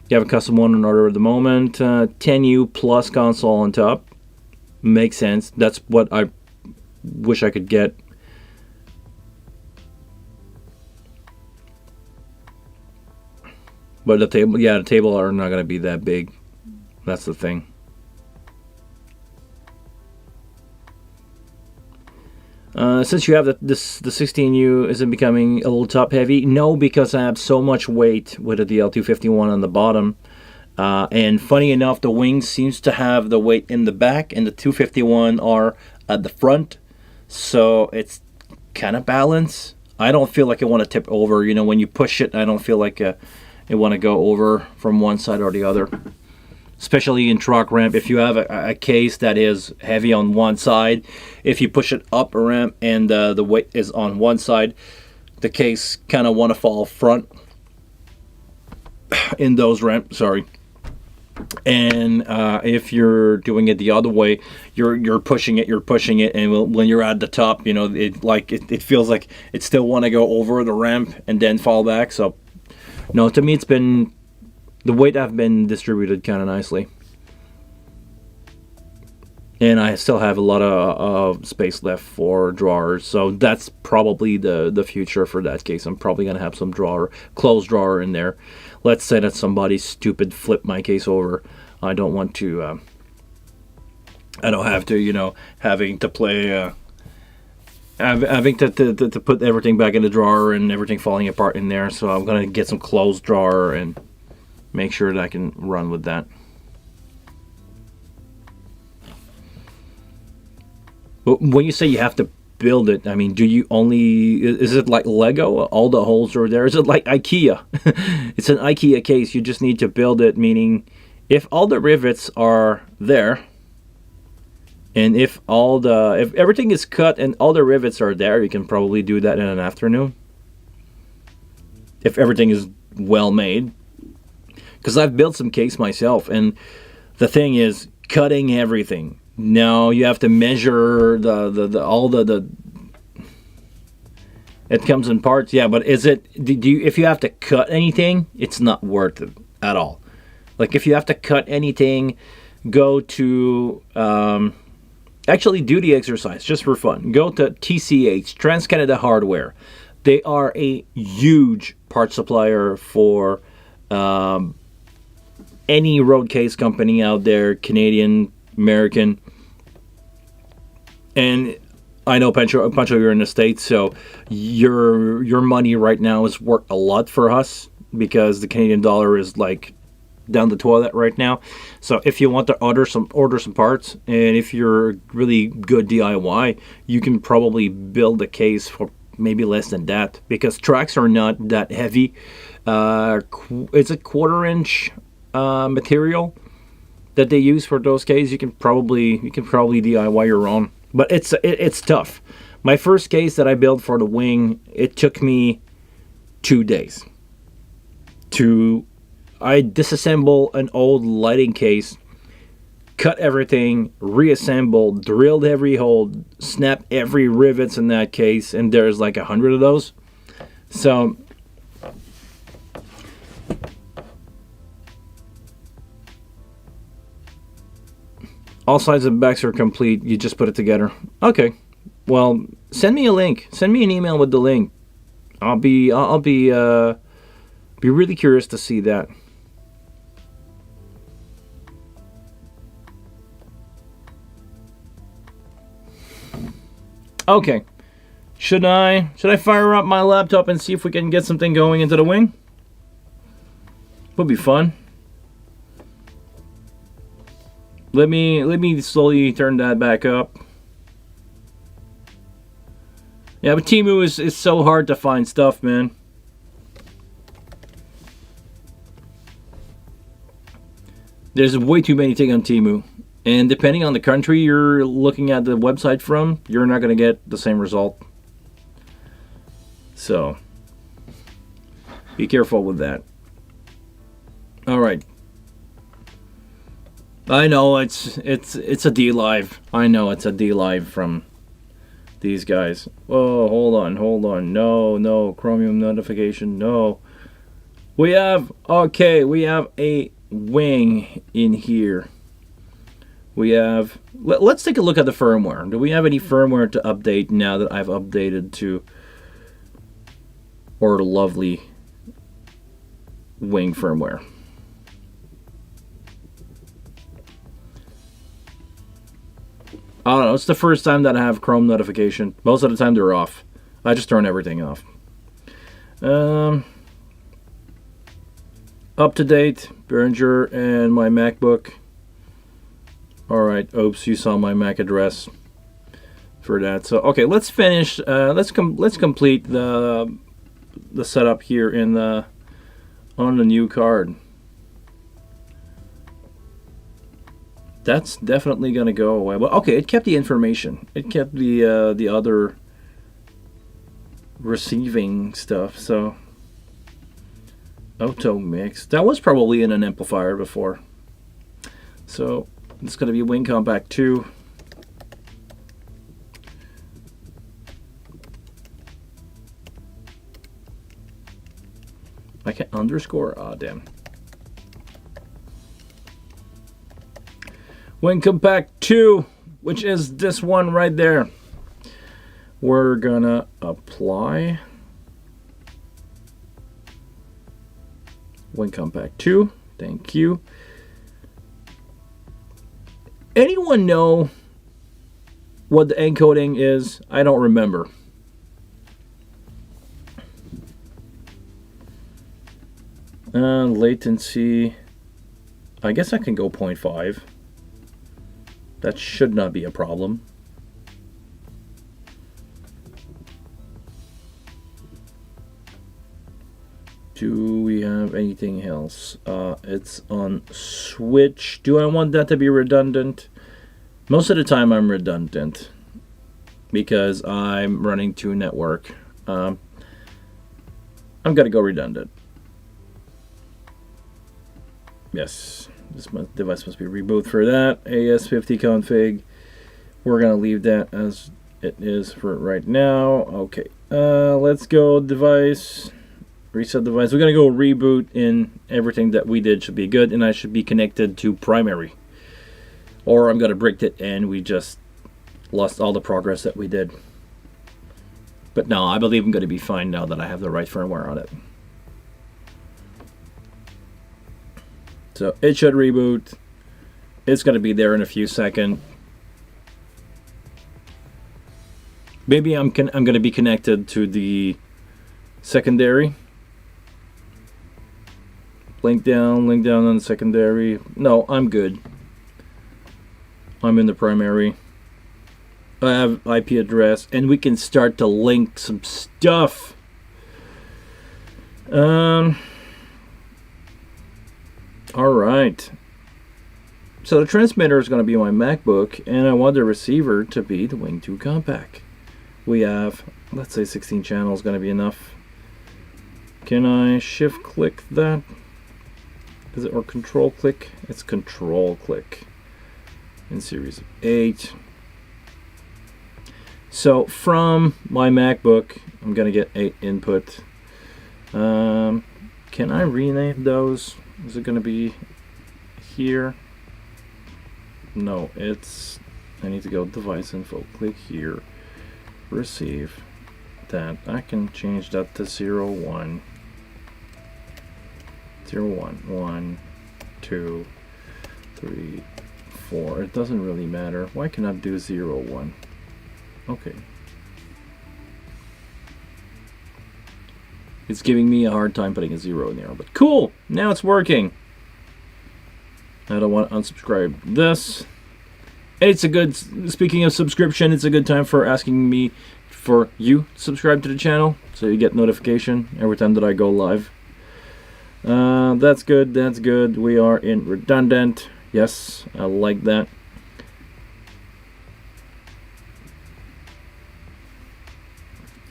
have a custom one in order at the moment. 10U plus console on top. Makes sense. That's what I wish I could get. But the table are not going to be that big. That's the thing. Since you have the 16U, is it becoming a little top heavy? No, because I have so much weight with the DL251 on the bottom. And funny enough, the wings seems to have the weight in the back, and the 251 are at the front. So it's kind of balanced. I don't feel like I want to tip over. When you push it, I don't feel like you want to go over from one side or the other, especially in truck ramp. If you have a case that is heavy on one side, if you push it up a ramp and the weight is on one side, the case kind of want to fall front in those ramps. And if you're doing it the other way, you're pushing it, and when you're at the top, it feels like it still want to go over the ramp and then fall back. So no, to me it's been, the weight have been distributed kind of nicely, and I still have a lot of space left for drawers. So that's probably the future for that case. I'm probably gonna have some closed drawer in there. Let's say that somebody stupid flipped my case over. I don't want to. I don't have to, having to play. Having to put everything back in the drawer and everything falling apart in there. So I'm going to get some closed drawer and make sure that I can run with that. But when you say you have to build it, I mean, is it like Lego? All the holes are there? Is it like IKEA? It's an IKEA case. You just need to build it, meaning if all the rivets are there, and if everything is cut and all the rivets are there, you can probably do that in an afternoon. If everything is well made. Because I've built some case myself, and the thing is cutting everything. Now you have to measure the it comes in parts, yeah, but if you have to cut anything, it's not worth it at all. Like if you have to cut anything, go to actually do the exercise just for fun. Go to TCH, Trans-Canada Hardware. They are a huge part supplier for any road case company out there, Canadian, American. And I know Pancho, you're in the States, so your money right now is worth a lot for us, because the Canadian dollar is like down the toilet right now. So if you want to order some parts, and if you're really good DIY, you can probably build a case for maybe less than that, because tracks are not that heavy. It's a 1/4 inch material that they use for those cases. You can probably DIY your own, but it's tough. My first case that I built for the wing, it took me 2 days. I disassembled an old lighting case, cut everything, reassembled, drilled every hole, snapped every rivets in that case, and there's like 100 of those. So all sides and backs are complete. You just put it together. Okay. Well, send me a link. Send me an email with the link. I'll be really curious to see that. Okay. Should I fire up my laptop and see if we can get something going into the wing? Would be fun. Let me slowly turn that back up. Yeah, but Temu is so hard to find stuff, man. There's way too many things on Temu. And depending on the country you're looking at the website from, you're not going to get the same result. So, be careful with that. Alright. I know it's a D-Live. I know it's a D-Live from these guys. Oh, hold on. No, Chromium notification, no. We have a wing in here. We have, let's take a look at the firmware. Do we have any firmware to update now that I've updated to our lovely wing firmware? I don't know, it's the first time that I have Chrome notification. Most of the time they're off. I just turn everything off. Up to date, Behringer and my MacBook. Alright, oops, you saw my MAC address for that. So, okay, let's finish, let's complete the setup here on the new card. That's definitely gonna go away. Well, okay, it kept the information. It kept the other receiving stuff. So, auto mix. That was probably in an amplifier before. So it's gonna be Wing Compact 2. I can't underscore. Ah, damn. Wing Compact 2, which is this one right there. We're gonna apply Wing Compact 2. Thank you. Anyone know what the encoding is? I don't remember. Latency. I guess I can go 0.5. That should not be a problem. Do we have anything else? It's on switch. Do I want that to be redundant? Most of the time I'm redundant because I'm running two network. I'm gonna go redundant. Yes, this device must be reboot for that. AS50 config. We're gonna leave that as it is for right now. Okay, let's go device. Reset device. We're gonna go reboot, and everything that we did should be good, and I should be connected to primary. Or I'm gonna brick it and we just lost all the progress that we did. But no, I believe I'm gonna be fine now that I have the right firmware on it. So it should reboot. It's gonna be there in a few seconds. Maybe I'm gonna be connected to the secondary. link down on the secondary. No, I'm good. I'm in the primary. I have IP address, and we can start to link some stuff. All right. So the transmitter is going to be my MacBook, and I want the receiver to be the Wing 2 Compact. We have, let's say 16 channels, going to be enough. Can I shift click that? Is it or control click? It's control click. In series of 8. So from my MacBook, I'm going to get 8 input. Can I rename those? Is it going to be here? No, it's, I need to go device info, click here, receive that. I can change that to 0, 1, 0, 1, 1, 2, 3, 4. It doesn't really matter. Why can I do 0, 1? Okay. It's giving me a hard time putting a 0 in there, but cool! Now it's working. I don't want to unsubscribe this. And it's a good, speaking of subscription, it's a good time for asking me for you to subscribe to the channel so you get notification every time that I go live. That's good, that's good. We are in redundant. Yes, I like that.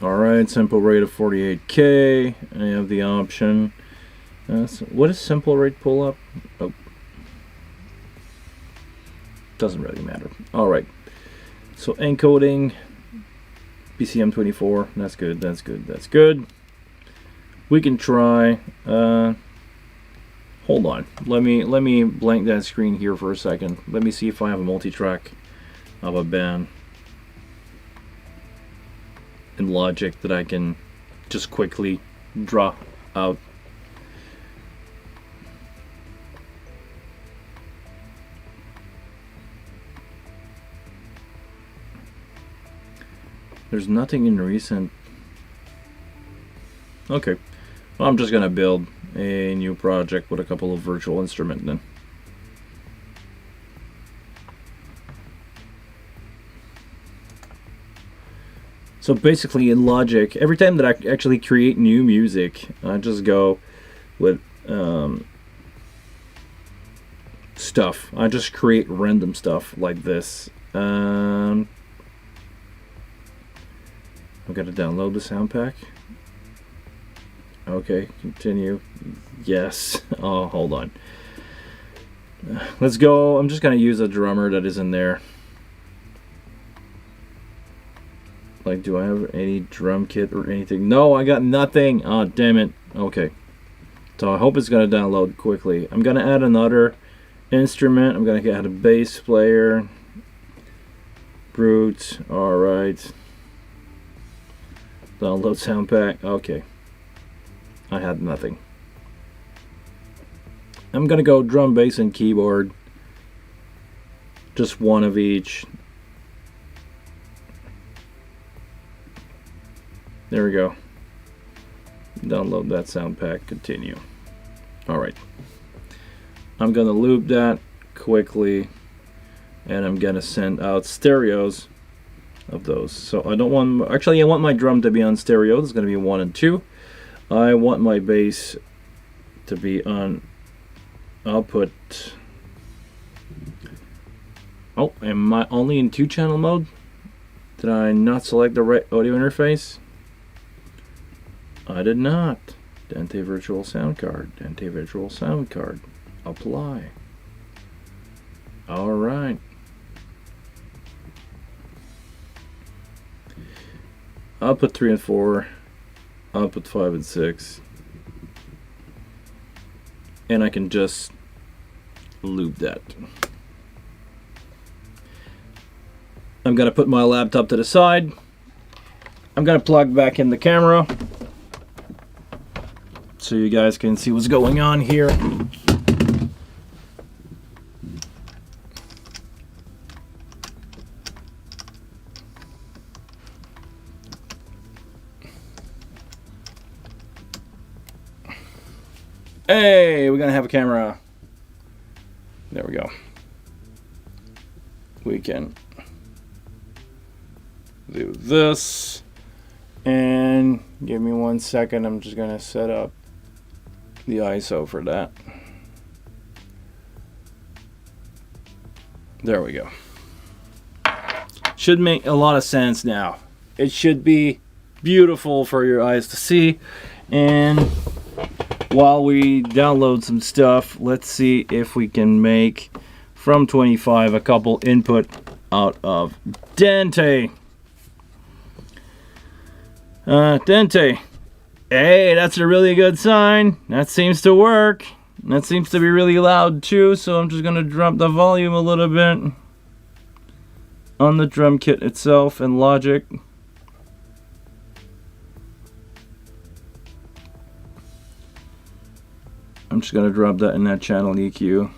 Alright, simple rate of 48K. I have the option. So what does simple rate pull up? Oh. Doesn't really matter. Alright. So encoding. BCM24. That's good, that's good, that's good. We can try. Hold on. Let me blank that screen here for a second. Let me see if I have a multi-track of a band in Logic that I can just quickly draw out. There's nothing in recent. Okay, well, I'm just gonna build a new project with a couple of virtual instruments then. So basically in Logic, every time that I actually create new music, I just go with stuff. I just create random stuff like this. I've got to download the sound pack. Okay, continue. Yes. Oh, hold on. Let's go. I'm just going to use a drummer that is in there. Like, do I have any drum kit or anything? No, I got nothing. Oh, damn it. Okay. So I hope it's going to download quickly. I'm going to add another instrument. I'm going to add a bass player. Brute. Alright. Download sound pack. Okay. I had nothing. I'm going to go drum, bass, and keyboard. Just one of each. There we go. Download that sound pack. Continue. Alright. I'm going to loop that quickly. And I'm going to send out stereos of those. So I don't want... Actually, I want my drum to be on stereo. It's going to be 1 and 2. I want my bass to be on output. Oh, am I only in 2-channel mode? Did I not select the right audio interface? I did not. Dante Virtual Sound Card. Dante Virtual Sound Card. Apply. Alright. Output 3 and 4. Output 5 and 6. And I can just loop that. I'm going to put my laptop to the side. I'm going to plug back in the camera so you guys can see what's going on here. Hey, we're gonna have a camera. There we go. We can do this. And give me 1 second. I'm just gonna set up the ISO for that. There we go. Should make a lot of sense now. It should be beautiful for your eyes to see. And while we download some stuff, let's see if we can make from 25 a couple input out of Dante. Dante. Hey, that's a really good sign. That seems to work. That seems to be really loud too, so I'm just gonna drop the volume a little bit on the drum kit itself and Logic. I'm just gonna drop that in that channel EQ.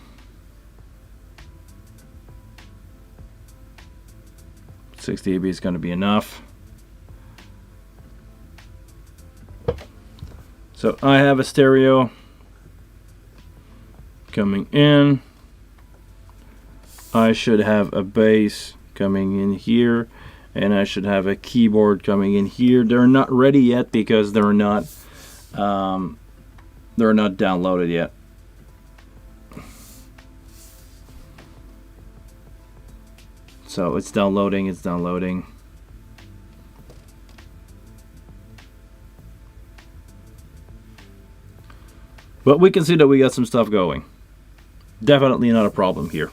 $60 dB is gonna be enough. So I have a stereo coming in. I should have a bass coming in here, and I should have a keyboard coming in here. They're not ready yet because they're not downloaded yet. So it's downloading, it's downloading. But we can see that we got some stuff going. Definitely not a problem here.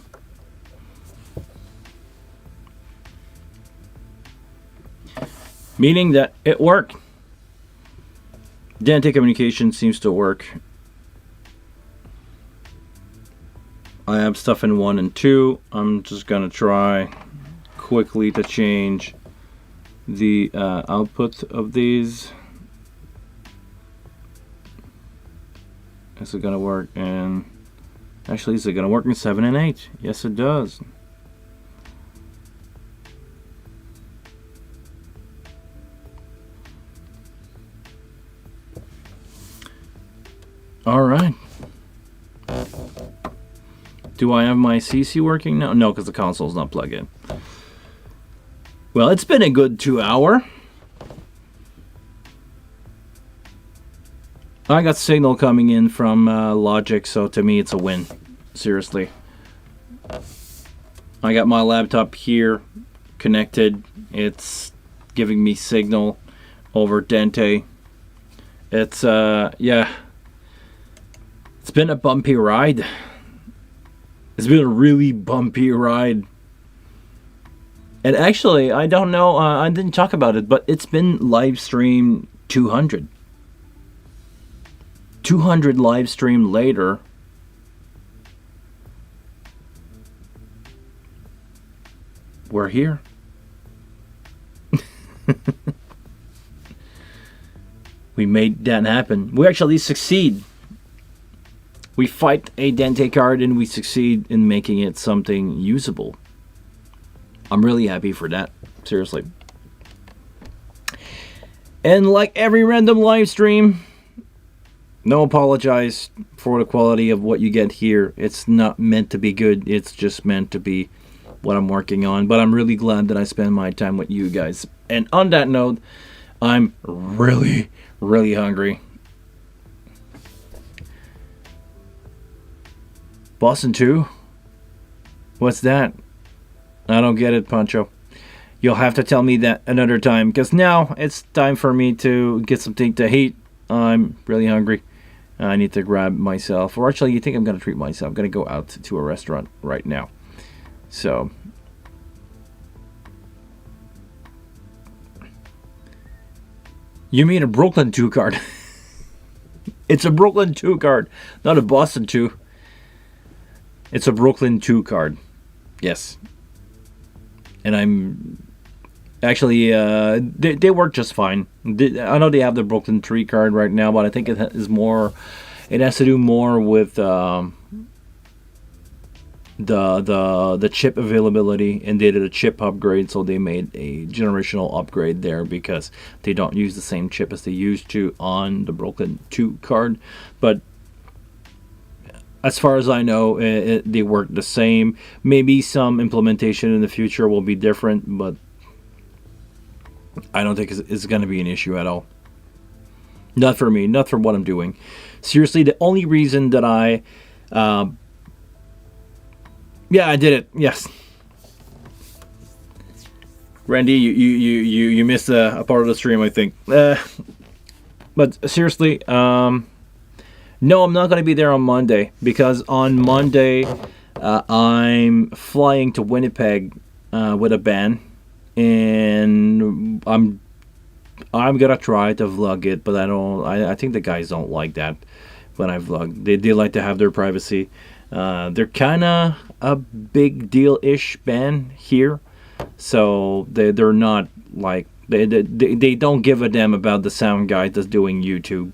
Meaning that it worked. Dante communication seems to work. I have stuff in 1 and 2. I'm just gonna try quickly to change the output of these. Is it gonna work in... Actually, is it gonna work in 7 and 8? Yes, it does. All right. Do I have my CC working now? No, because the console's not plugged in. Well, it's been a good 2 hours. I got signal coming in from Logic, so to me it's a win. Seriously. I got my laptop here connected. It's giving me signal over Dante. It's, yeah. It's been a bumpy ride. It's been a really bumpy ride. And actually, I don't know, I didn't talk about it, but it's been live stream 200. 200 live stream later. We're here. We made that happen. We actually succeed. We fight a Dante card and we succeed in making it something usable. I'm really happy for that. Seriously. And like every random live stream, no apologize for the quality of what you get here. It's not meant to be good. It's just meant to be what I'm working on. But I'm really glad that I spend my time with you guys. And on that note, I'm really, really hungry. Boston 2? What's that? I don't get it, Pancho. You'll have to tell me that another time, because now it's time for me to get something to eat. I'm really hungry. I need to grab myself, or actually, you think I'm going to treat myself. I'm going to go out to a restaurant right now. So, you mean a Brooklyn 2 card? It's a Brooklyn 2 card, not a Boston 2. It's a Brooklyn 2 card. Yes. And I'm... Actually, they work just fine. I know they have the Brooklyn 3 card right now, but I think it is more... It has to do more with the chip availability, and they did a chip upgrade, so they made a generational upgrade there because they don't use the same chip as they used to on the Brooklyn 2 card. But as far as I know, they work the same. Maybe some implementation in the future will be different, but I don't think it's going to be an issue at all. Not for me, not for what I'm doing. Seriously, the only reason that yeah, I did it. Yes. Randy, you missed a part of the stream, I think. But seriously, no, I'm not going to be there on Monday, because on Monday I'm flying to Winnipeg with a band, and I'm gonna try to vlog it, but I think the guys don't like that when I vlog. They like to have their privacy. They're kind of a big deal-ish band here, so they're not like they don't give a damn about the sound guy that's doing YouTube.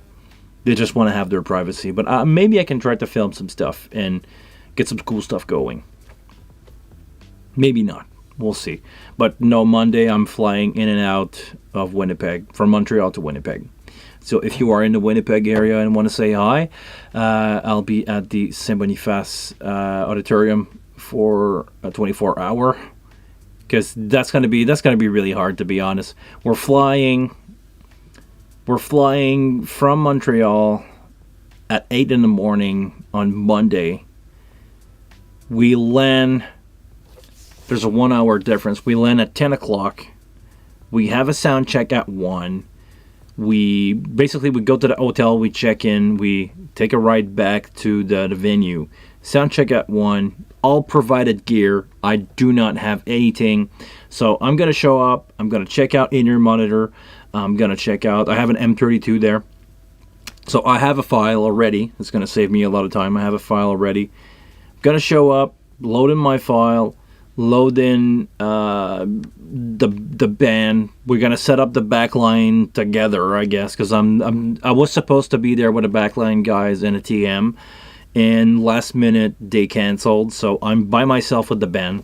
They just want to have their privacy. But maybe I can try to film some stuff and get some cool stuff going. Maybe not. We'll see. But no, Monday I'm flying in and out of Winnipeg, from Montreal to Winnipeg. So if you are in the Winnipeg area and want to say hi, I'll be at the Saint Boniface Auditorium for a 24-hour. Because that's gonna be really hard, to be honest. We're flying from Montreal at 8 in the morning on Monday. We land, there's a 1 hour difference. We land at 10 o'clock. We have a sound check at 1. We go to the hotel, we check in, we take a ride back to the venue. Sound check at 1, all provided gear. I do not have anything. So I'm going to show up, I'm going to check out in-ear monitor. I'm going to check out, I have an M32 there. So I have a file already. It's going to save me a lot of time. I have a file already. I'm going to show up, load in my file, load in the band. We're going to set up the backline together, I guess, because I was supposed to be there with the backline guys and a TM, and last minute they canceled. So I'm by myself with the band.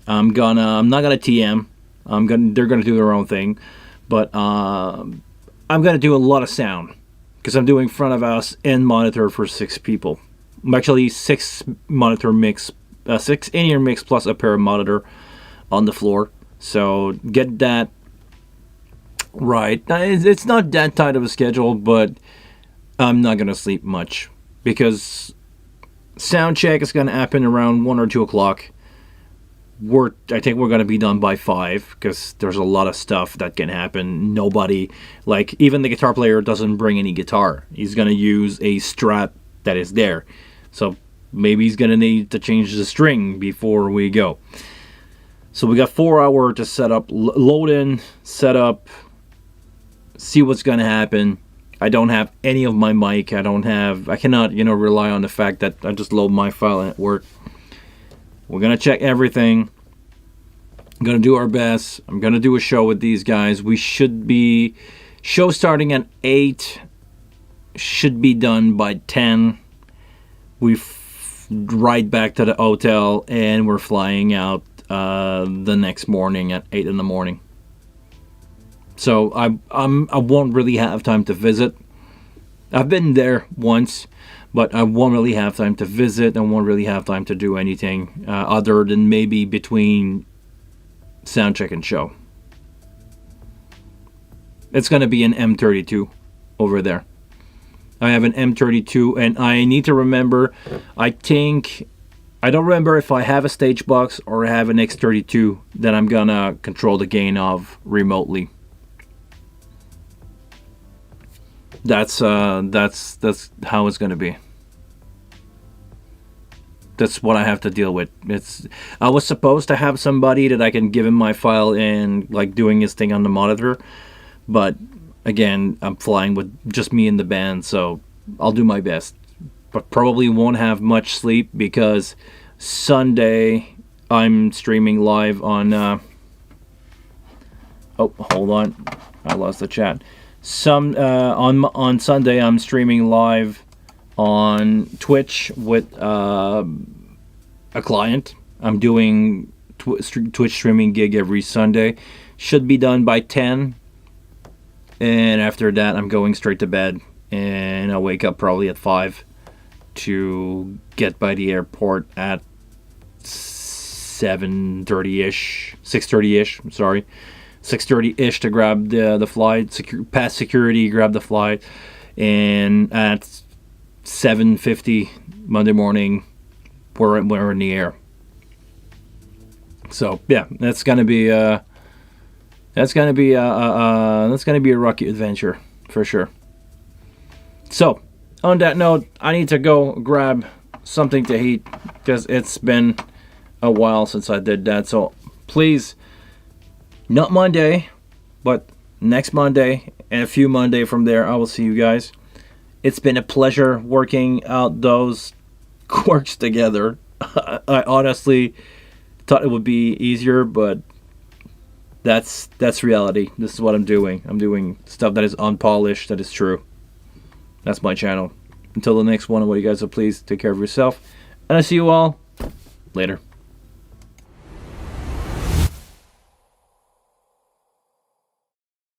I'm not gonna TM. They're gonna do their own thing. But I'm going to do a lot of sound, because I'm doing front of house and monitor for 6 people. I'm actually 6 monitor mix, 6 in-ear mix plus a pair of monitor on the floor. So get that right. It's not that tight of a schedule, but I'm not going to sleep much, because sound check is going to happen around 1 or 2 o'clock. I think we're going to be done by 5, because there's a lot of stuff that can happen. Nobody, like even the guitar player doesn't bring any guitar. He's going to use a Strat that is there. So maybe he's going to need to change the string before we go. So we got 4 hours to set up, load in, set up, see what's going to happen. I don't have any of my mic. I cannot, rely on the fact that I just load my file and it works. We're going to check everything. I'm going to do our best. I'm going to do a show with these guys. We should be... Show starting at 8. Should be done by 10. We ride back to the hotel, and we're flying out the next morning at 8 in the morning. So I won't really have time to visit. I've been there once, but I won't really have time to visit. I won't really have time to do anything other than maybe between sound check and show. It's going to be an M32 over there. I have an M32, and I need to remember, I don't remember if I have a stage box or I have an X32 that I'm going to control the gain of remotely. That's how it's going to be. That's what I have to deal with. I was supposed to have somebody that I can give him my file and like doing his thing on the monitor, but again, I'm flying with just me and the band, so I'll do my best. But probably won't have much sleep, because Sunday I'm streaming live on oh, hold on, I lost the chat. On Sunday I'm streaming live on Twitch with a client. I'm doing Twitch streaming gig every Sunday. Should be done by 10, and after that I'm going straight to bed, and I'll wake up probably at 5 to get by the airport at 7:30ish, 6:30ish. I'm sorry, 6:30ish to grab the flight, pass security, grab the flight, and at 7:50 Monday morning, we're in the air. So yeah, that's gonna be a rocky adventure for sure. So on that note, I need to go grab something to eat because it's been a while since I did that. So please, not Monday, but next Monday and a few Monday from there, I will see you guys. It's been a pleasure working out those quirks together. I honestly thought it would be easier, but that's reality. This is what I'm doing. I'm doing stuff that is unpolished, that is true. That's my channel. Until the next one, I want you guys to please take care of yourself, and I see you all later.